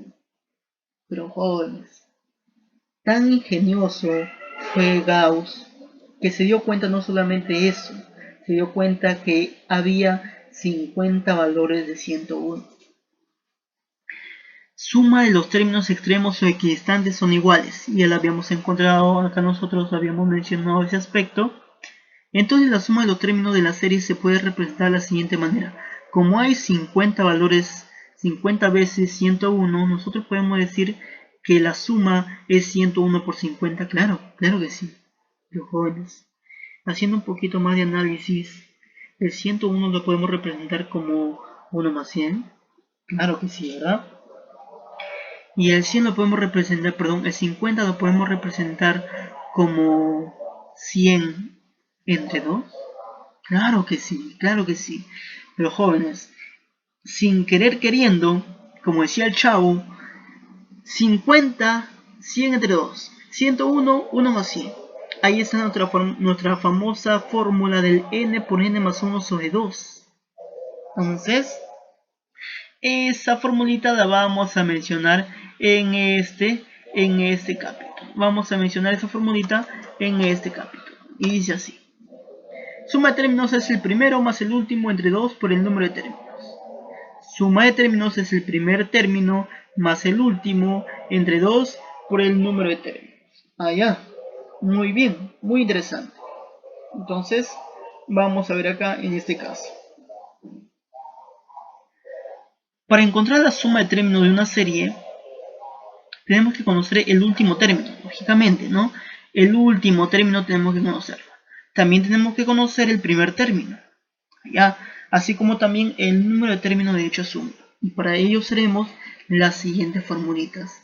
Pero jóvenes, tan ingenioso fue Gauss que se dio cuenta no solamente eso, se dio cuenta que había 50 valores de 101. Suma de los términos extremos o equidistantes son iguales. Ya lo habíamos encontrado, acá nosotros habíamos mencionado ese aspecto. Entonces la suma de los términos de la serie se puede representar de la siguiente manera. Como hay 50 valores, 50 veces 101, nosotros podemos decir que la suma es 101 por 50. Claro, claro que sí. Los jóvenes, haciendo un poquito más de análisis, el 101 lo podemos representar como 1 más 100. Claro que sí, ¿verdad? Y el 100 lo podemos representar, perdón, el 50 lo podemos representar como 100 entre 2. Claro que sí, claro que sí. Pero jóvenes, sin querer queriendo, como decía el chavo, 50, 100 entre 2. 101, 1 más 100. Ahí está nuestra famosa fórmula del n por n más 1 sobre 2. Entonces, esa formulita la vamos a mencionar en este capítulo. Vamos a mencionar esa formulita en este capítulo. Y dice así. Suma de términos es el primero más el último entre 2 por el número de términos. Suma de términos es el primer término más el último entre 2 por el número de términos. Ya. Muy bien, muy interesante. Entonces, vamos a ver acá en este caso. Para encontrar la suma de términos de una serie, tenemos que conocer el último término, lógicamente, ¿no? El último término tenemos que conocerlo. También tenemos que conocer el primer término, ¿ya? Así como también el número de términos de dicha suma. Y para ello usaremos las siguientes formulitas.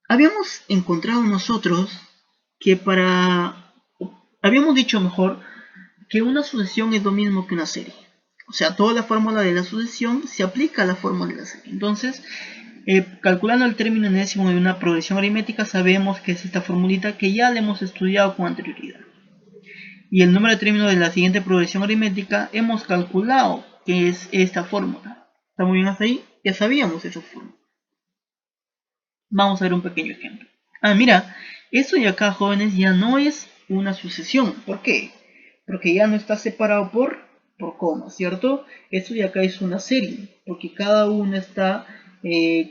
Habíamos encontrado nosotros que habíamos dicho mejor que una sucesión es lo mismo que una serie. O sea, toda la fórmula de la sucesión se aplica a la fórmula de la serie. Entonces, calculando el término enésimo de una progresión aritmética, sabemos que es esta formulita que ya la hemos estudiado con anterioridad. Y el número de términos de la siguiente progresión aritmética hemos calculado que es esta fórmula. ¿Está muy bien hasta ahí? Ya sabíamos esa fórmula. Vamos a ver un pequeño ejemplo. Mira, esto de acá, jóvenes, ya no es una sucesión. ¿Por qué? Porque ya no está separado por comas, ¿cierto? Esto de acá es una serie, porque cada una está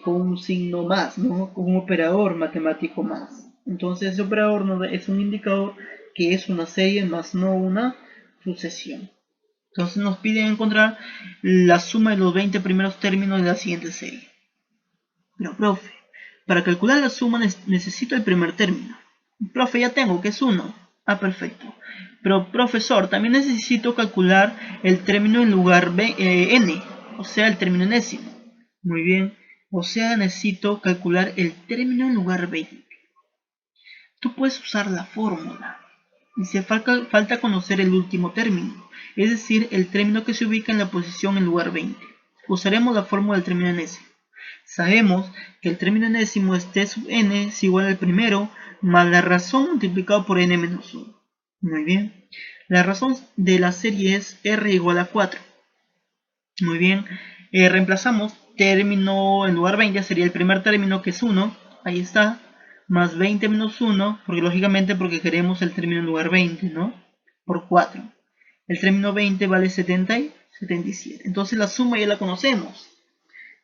con un signo más, ¿no? Con un operador matemático más. Entonces ese operador es un indicador que es una serie más no una sucesión. Entonces nos piden encontrar la suma de los 20 primeros términos de la siguiente serie. Pero, profe, para calcular la suma necesito el primer término. Profe, ya tengo, que es 1. Perfecto. Pero, profesor, también necesito calcular el término en lugar n, o sea, el término enésimo. Muy bien. O sea, necesito calcular el término en lugar 20. Tú puedes usar la fórmula. Dice, falta conocer el último término, es decir, el término que se ubica en la posición en lugar 20. Usaremos la fórmula del término enésimo. Sabemos que el término enésimo es t sub n es igual al primero más la razón multiplicado por n menos 1. Muy bien. La razón de la serie es r igual a 4. Muy bien. Reemplazamos término en lugar 20, sería el primer término que es 1. Ahí está. Más 20 menos 1, porque lógicamente porque queremos el término en lugar 20, ¿no? Por 4. El término 20 vale 70 y 77. Entonces la suma ya la conocemos,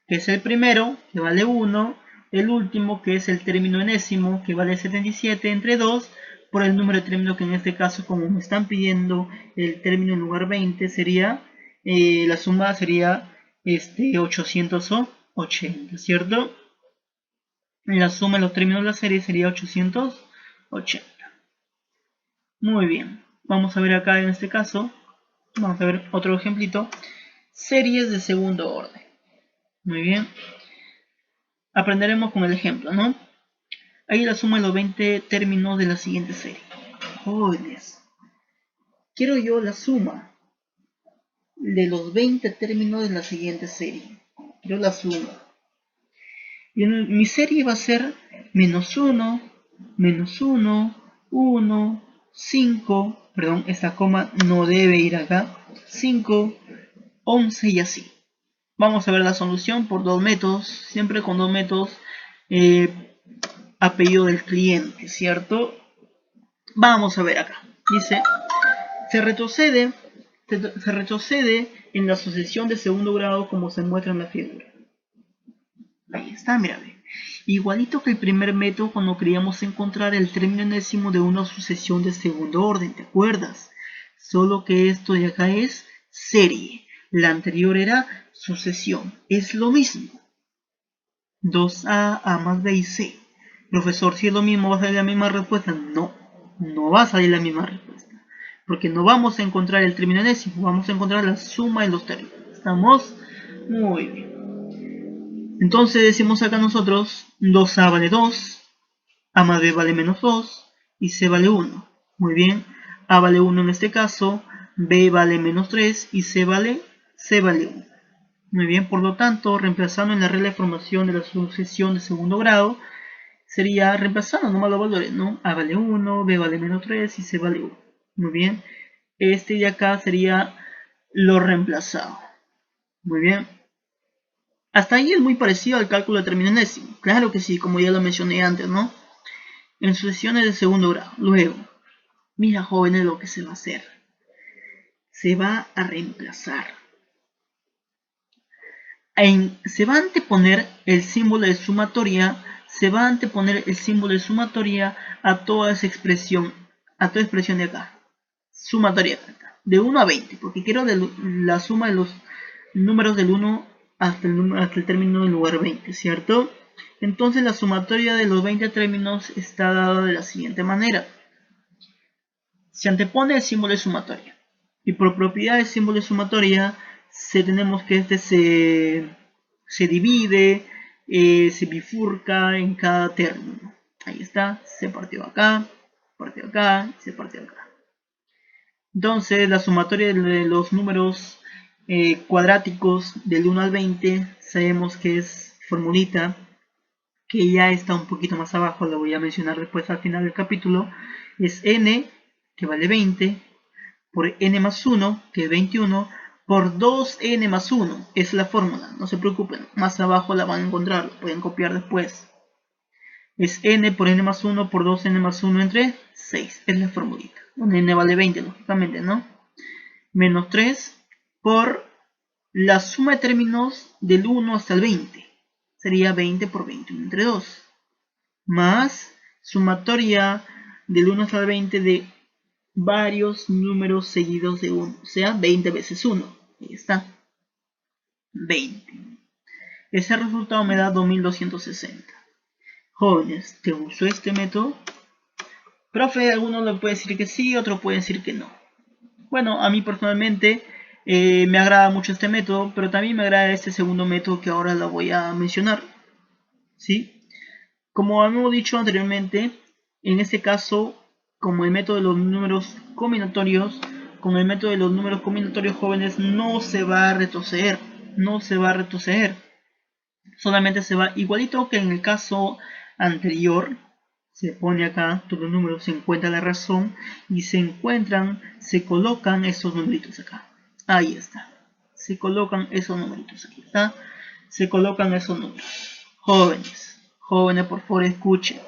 que es el primero, que vale 1, el último, que es el término enésimo, que vale 77, entre 2, por el número de términos, que en este caso, como me están pidiendo el término en lugar 20, sería, la suma sería 880, ¿cierto? La suma de los términos de la serie sería 880. Muy bien, vamos a ver acá en este caso, vamos a ver otro ejemplito, series de segundo orden. Muy bien. Aprenderemos con el ejemplo, ¿no? Ahí la suma de los 20 términos de la siguiente serie. Jóvenes, quiero yo la suma de los 20 términos de la siguiente serie. Yo la suma. Y mi serie va a ser menos 1, menos 1, 1, 5, perdón, esta coma no debe ir acá, 5, 11 y así. Vamos a ver la solución por dos métodos, siempre con dos métodos, apellido del cliente, ¿cierto? Vamos a ver acá. Dice, se retrocede en la sucesión de segundo grado como se muestra en la figura. Ahí está, mira. Igualito que el primer método cuando queríamos encontrar el término enésimo de una sucesión de segundo orden, ¿te acuerdas? Solo que esto de acá es serie. La anterior era sucesión. Es lo mismo. 2a, a más b y c. Profesor, si es lo mismo, ¿va a salir la misma respuesta? No, no va a salir la misma respuesta. Porque no vamos a encontrar el término enésimo, vamos a encontrar la suma de los términos. ¿Estamos? Muy bien. Entonces decimos acá nosotros, 2a vale 2, a más b vale menos 2 y c vale 1. Muy bien, a vale 1 en este caso, b vale menos 3 y c vale 1. Muy bien, por lo tanto, reemplazando en la regla de formación de la sucesión de segundo grado, sería reemplazando nomás los valores, ¿no? A vale 1, b vale menos 3 y c vale 1. Muy bien, este de acá sería lo reemplazado. Muy bien. Hasta ahí es muy parecido al cálculo de término enésimo. Claro que sí, como ya lo mencioné antes, ¿no? En sucesiones de segundo grado. Luego, mira, jóvenes, lo que se va a hacer. Se va a reemplazar. se va a anteponer el símbolo de sumatoria, a toda esa expresión, de acá, sumatoria de 1 a 20, porque quiero la suma de los números del 1 hasta el término del lugar 20, ¿cierto? Entonces la sumatoria de los 20 términos está dada de la siguiente manera. Se antepone el símbolo de sumatoria, y por propiedad del símbolo de sumatoria tenemos que este se divide, se bifurca en cada término. Ahí está, se partió acá, se partió acá. Entonces la sumatoria de los números cuadráticos del 1 al 20 sabemos que es formulita, que ya está un poquito más abajo, la voy a mencionar después al final del capítulo. Es n, que vale 20, por n más 1, que es 21, por 2n más 1. Es la fórmula, no se preocupen, más abajo la van a encontrar, la pueden copiar después. Es n por n más 1 por 2n más 1 entre 6, es la formulita. Donde n vale 20, lógicamente, ¿no? Menos 3 por la suma de términos del 1 hasta el 20. Sería 20 por 21 entre 2. Más sumatoria del 1 hasta el 20 de varios números seguidos de 1. O sea, 20 veces 1. Ahí está. 20. Ese resultado me da 2260. Jóvenes, ¿te gustó este método? Profe, alguno le puede decir que sí, otro puede decir que no. Bueno, a mí personalmente me agrada mucho este método, pero también me agrada este segundo método que ahora lo voy a mencionar. ¿Sí? Como hemos dicho anteriormente, en este caso, como el método de los números combinatorios, con el método de los números combinatorios jóvenes no se va a retroceder, solamente se va igualito que en el caso anterior. Se pone acá todos los números, se encuentra la razón y se colocan esos numeritos acá. Ahí está. Se colocan esos numeritos aquí. ¿Está? Se colocan esos números. Jóvenes, por favor escuchen.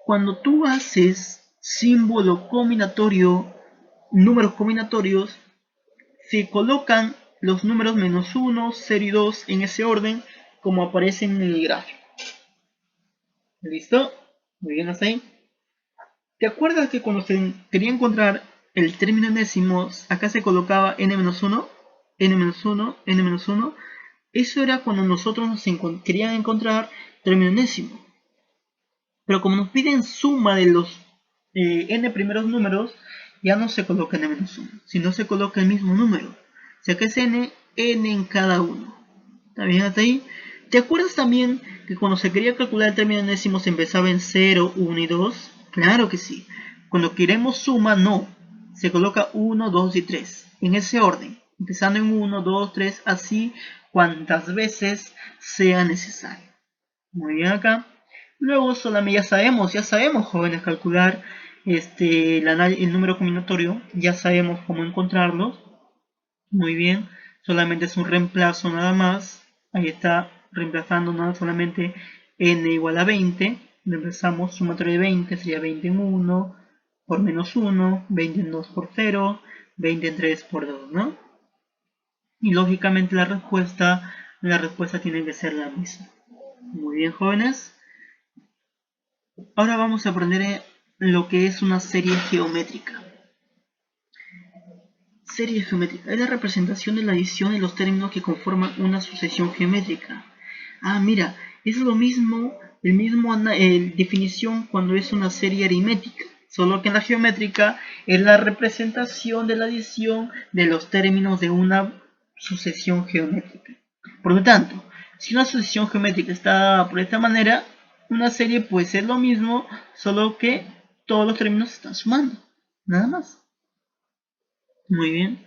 Cuando tú haces símbolo combinatorio, números combinatorios, se colocan los números menos 1, 0 y 2 en ese orden como aparecen en el gráfico. ¿Listo? Muy bien, hasta ahí. ¿Te acuerdas que cuando se quería encontrar el término enésimo, acá se colocaba n-1, n-1, n-1? Eso era cuando nosotros querían encontrar término enésimo. Pero como nos piden suma de los n primeros números, ya no se coloca n-1, sino se coloca el mismo número. O sea que es n en cada uno. ¿Está bien hasta ahí? ¿Te acuerdas también que cuando se quería calcular el término enésimo se empezaba en 0, 1 y 2? Claro que sí. Cuando queremos suma, no. Se coloca 1, 2 y 3. En ese orden. Empezando en 1, 2, 3, así cuantas veces sea necesario. Muy bien acá. Luego solamente ya sabemos jóvenes calcular el número combinatorio. Ya sabemos cómo encontrarlo. Muy bien. Solamente es un reemplazo nada más. Ahí está, reemplazando nada solamente n igual a 20. Reemplazamos sumatoria de 20, sería 20 en 1 por menos 1, 20 en 2 por 0, 20 en 3 por 2, ¿no? Y lógicamente la respuesta tiene que ser la misma. Muy bien, jóvenes. Ahora vamos a aprender lo que es una serie geométrica. Serie geométrica es la representación de la adición de los términos que conforman una sucesión geométrica. Ah, mira, es lo mismo, definición cuando es una serie aritmética, solo que en la geométrica es la representación de la adición de los términos de una sucesión geométrica. Por lo tanto, si una sucesión geométrica está dada por esta manera, una serie puede ser lo mismo, solo que todos los términos se están sumando, nada más. Muy bien.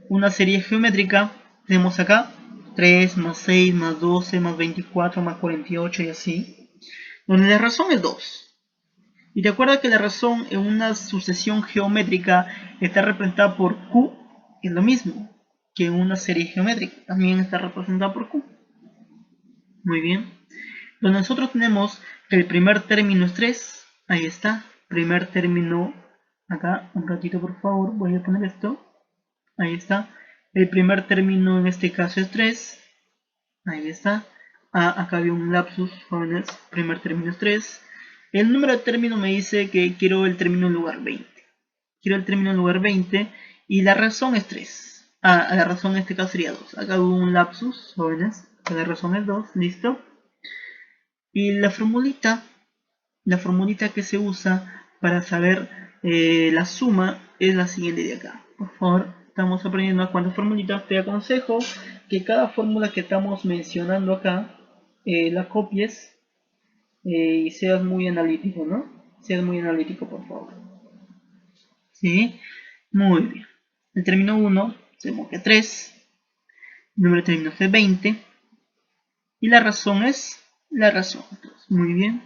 Una serie geométrica tenemos acá 3 más 6 más 12 más 24 más 48 y así, donde la razón es 2. Y te acuerdas que la razón en una sucesión geométrica está representada por Q, es lo mismo que en una serie geométrica, también está representada por Q. Muy bien. Donde nosotros tenemos que el primer término es 3, ahí está, primer término, acá, un ratito por favor, voy a poner esto, ahí está. El primer término en este caso es 3. Ahí está. Acá había un lapsus, jóvenes. Primer término es 3. El número de término me dice que quiero el término en lugar 20. Quiero el término en lugar 20 y la razón es 3. La razón en este caso sería 2. Acá hubo un lapsus, jóvenes. La razón es 2, listo. Y la formulita que se usa para saber la suma es la siguiente de acá. Por favor, estamos aprendiendo a cuántas formulitas. Te aconsejo que cada fórmula que estamos mencionando acá la copies y seas muy analítico, ¿no? Seas muy analítico, por favor. ¿Sí? Muy bien. El término 1 sabemos que 3. El número de términos es 20. Y la razón es la razón. Muy bien.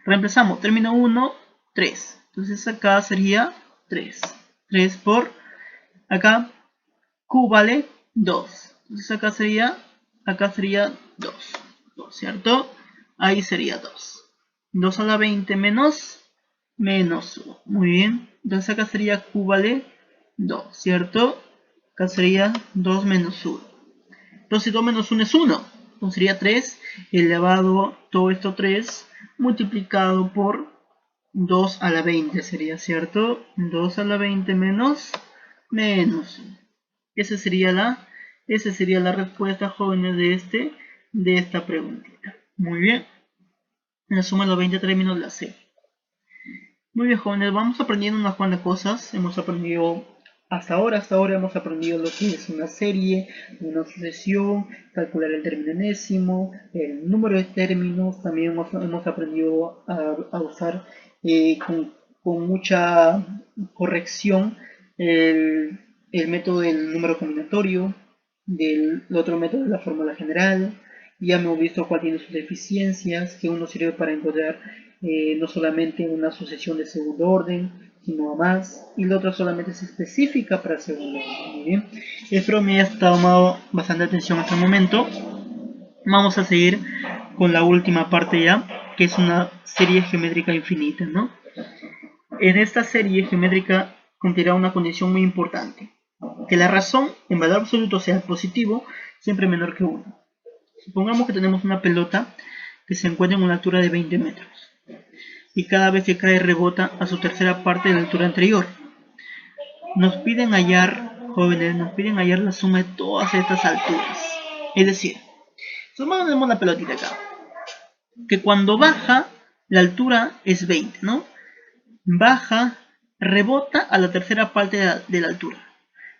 Reemplazamos término 1, 3. Entonces acá sería 3. 3 por acá Q vale 2. Entonces acá sería 2. ¿Cierto? Ahí sería 2. 2 a la 20 menos 1. Muy bien. Entonces acá sería Q vale 2. ¿Cierto? Acá sería 2 menos 1. Entonces 2 menos 1 es 1. Entonces sería 3 elevado todo esto 3 multiplicado por 2 a la 20 sería, ¿cierto? 2 a la 20 menos 1. Esa sería la respuesta, jóvenes, de esta preguntita. Muy bien. La suma de los 20 términos la C. Muy bien, jóvenes, vamos aprendiendo unas cuantas cosas. Hemos aprendido hasta ahora hemos aprendido lo que es una serie, una sucesión, calcular el término enésimo, el número de términos. También hemos aprendido a usar con mucha corrección el método del número combinatorio, del otro método de la fórmula general. Ya hemos visto cuál tiene sus deficiencias, que uno sirve para encontrar no solamente una sucesión de segundo orden, sino a más, y la otra solamente es específica para el segundo orden. Muy bien. Espero me hayas tomado bastante atención hasta el momento. Vamos a seguir con la última parte ya, que es una serie geométrica infinita, ¿no? En esta serie geométrica contiene una condición muy importante, que la razón en valor absoluto sea positivo, siempre menor que 1. Supongamos que tenemos una pelota que se encuentra en una altura de 20 metros y cada vez que cae rebota a su tercera parte de la altura anterior. Nos piden hallar, jóvenes, la suma de todas estas alturas. Es decir, supongamos que tenemos la pelotita acá, que cuando baja la altura es 20, ¿no? Baja, rebota a la tercera parte de la altura.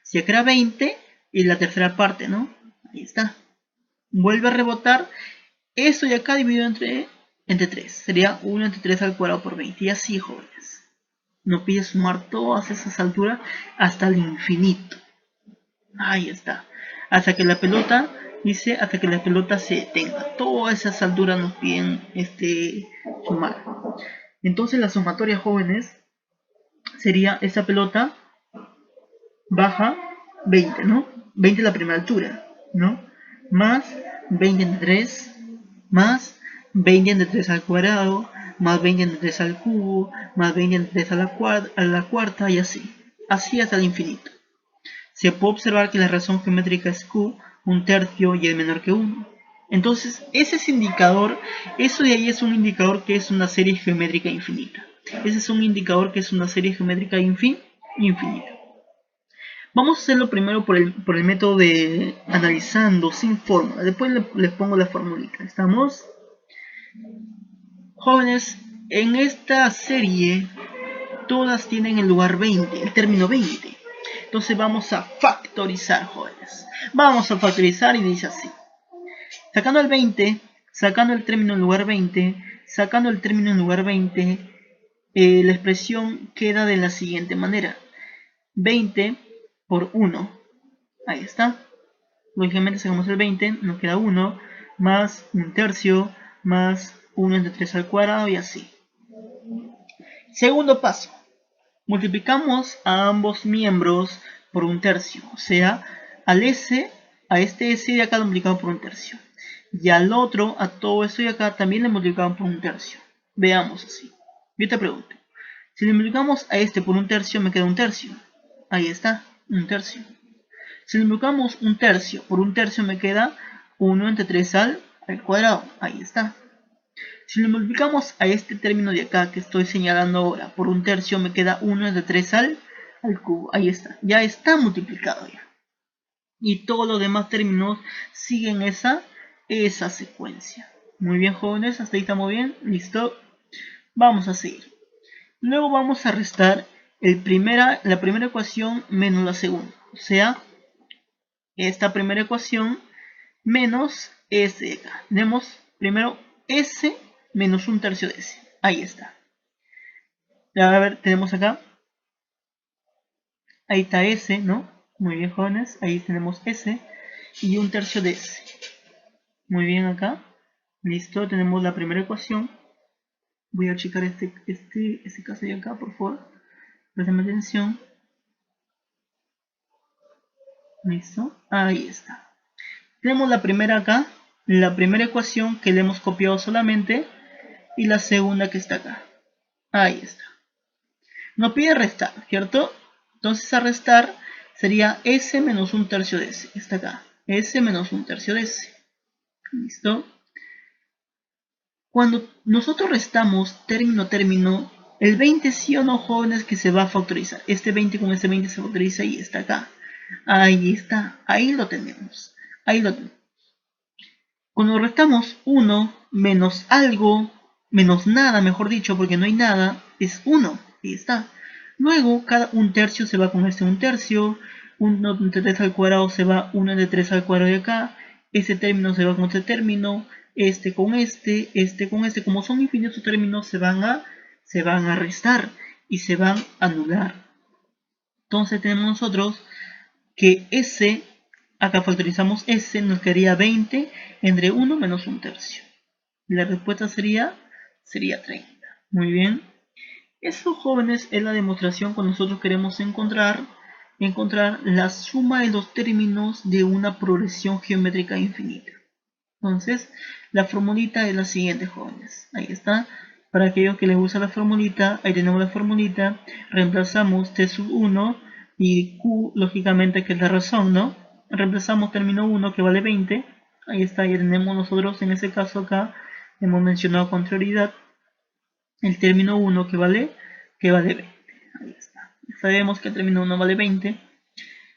Si acá era 20 y la tercera parte, ¿no? Ahí está. Vuelve a rebotar. Esto de acá dividido entre 3. Sería 1 entre 3 al cuadrado por 20. Y así, jóvenes. No pide sumar todas esas alturas hasta el infinito. Ahí está. Hasta que la pelota, se detenga. Todas esas alturas nos piden sumar. Entonces la sumatoria, jóvenes, sería esa pelota baja 20, ¿no? 20 es la primera altura, ¿no? Más 20 entre 3, más 20 entre 3 al cuadrado, más 20 entre 3 al cubo, más 20 entre 3 a la cuarta y así. Así hasta el infinito. Se puede observar que la razón geométrica es Q, un tercio y es menor que 1. Entonces, ese es indicador, eso de ahí es un indicador que es una serie geométrica infinita. Ese es un indicador que es una serie geométrica infinita. Vamos a hacerlo primero por el método de analizando sin fórmula. Después les pongo la formulita. ¿Estamos? Jóvenes, en esta serie todas tienen el lugar 20, el término 20. Entonces vamos a factorizar, jóvenes. Vamos a factorizar y dice así. Sacando el 20, sacando el término en lugar 20, sacando el término en lugar 20, la expresión queda de la siguiente manera. 20 por 1. Ahí está. Lógicamente sacamos el 20, nos queda 1, más un tercio, más 1 entre 3 al cuadrado y así. Segundo paso. Multiplicamos a ambos miembros por un tercio. O sea, a este S de acá lo multiplicamos por un tercio. Y al otro, a todo esto de acá, también le multiplicamos por un tercio. Veamos así. Yo te pregunto. Si le multiplicamos a este por un tercio, me queda un tercio. Ahí está, un tercio. Si multiplicamos un tercio por un tercio me queda 1 entre 3 al cuadrado. Ahí está. Si lo multiplicamos a este término de acá que estoy señalando ahora por un tercio me queda 1 entre 3 al cubo. Ahí está. Ya está multiplicado ya. Y todos los demás términos siguen esa secuencia. Muy bien, jóvenes. Hasta ahí estamos bien. Listo. Vamos a seguir. Luego vamos a restar la primera ecuación menos la segunda. O sea, esta primera ecuación menos s de acá. Tenemos primero s menos un tercio de s. Ahí está. A ver, tenemos acá. Ahí está s, ¿no? Muy bien, jóvenes. Ahí tenemos s y un tercio de s. Muy bien acá. Listo, tenemos la primera ecuación. Voy a checar este caso de acá, por favor. Presten atención. Listo. Ahí está. Tenemos la primera acá. La primera ecuación que le hemos copiado solamente. Y la segunda que está acá. Ahí está. Nos pide restar, ¿cierto? Entonces a restar sería s menos un tercio de s. Está acá. S menos un tercio de s. ¿Listo? Cuando nosotros restamos término a término, el 20 sí o no, jóvenes, que se va a factorizar. Este 20 con este 20 se factoriza y está acá. Ahí está. Ahí lo tenemos. Ahí lo tenemos. Cuando restamos 1 menos algo, menos nada, mejor dicho, porque no hay nada, es 1. Ahí está. Luego, cada un tercio se va con este un tercio. 1 entre 3 al cuadrado se va 1 entre 3 al cuadrado de acá. Este término se va con este término. Este con este con este. Como son infinitos términos, se van a restar y se van a anular. Entonces tenemos nosotros que s, acá factorizamos s, nos quedaría 20 entre 1 menos un tercio. La respuesta sería 30. Muy bien. Eso, jóvenes, es la demostración cuando nosotros queremos encontrar la suma de los términos de una progresión geométrica infinita. Entonces, la formulita es la siguiente, jóvenes. Ahí está. Para aquellos que les gusta la formulita, ahí tenemos la formulita. Reemplazamos t sub 1 y q, lógicamente, que es la razón, ¿no? Reemplazamos término 1 que vale 20. Ahí está, ya tenemos nosotros, en ese caso acá, hemos mencionado con prioridad el término 1 que vale 20. Ahí está. Sabemos que el término 1 vale 20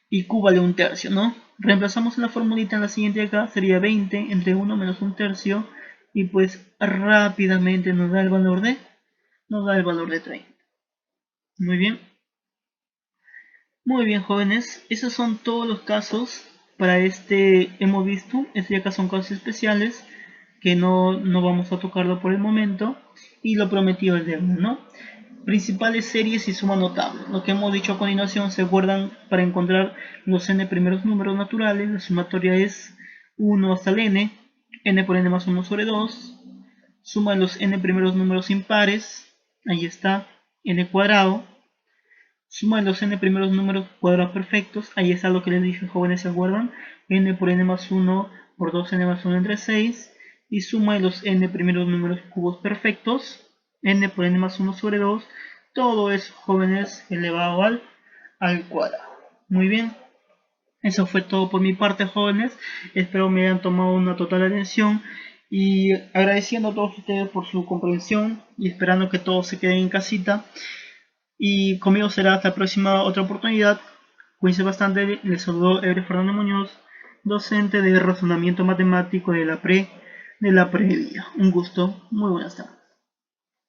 y q vale un tercio, ¿no? Reemplazamos la formulita en la siguiente de acá, sería 20 entre 1 menos un tercio, y pues rápidamente nos da el valor de 30. Muy bien. Muy bien, jóvenes, esos son todos los casos para hemos visto. Estos acá son casos especiales que no vamos a tocarlo por el momento, y lo prometido es deuda, ¿no? Principales series y suma notable. Lo que hemos dicho a continuación, se acuerdan, para encontrar los n primeros números naturales, la sumatoria es 1 hasta el n por n más 1 sobre 2, suma los n primeros números impares, ahí está, n cuadrado, suma los n primeros números cuadrados perfectos, ahí está lo que les dije, jóvenes, ¿se acuerdan? N por n más 1 por 2n más 1 entre 6, y suma de los n primeros números cubos perfectos, n por n más 1 sobre 2, todo eso, jóvenes, elevado al cuadrado. Muy bien, eso fue todo por mi parte, jóvenes. Espero me hayan tomado una total atención, y agradeciendo a todos ustedes por su comprensión, y esperando que todos se queden en casita. Y conmigo será hasta la próxima otra oportunidad. Cuídense bastante. Les saludó Ebre Fernando Muñoz, docente de razonamiento matemático de la previa. Un gusto. Muy buenas tardes.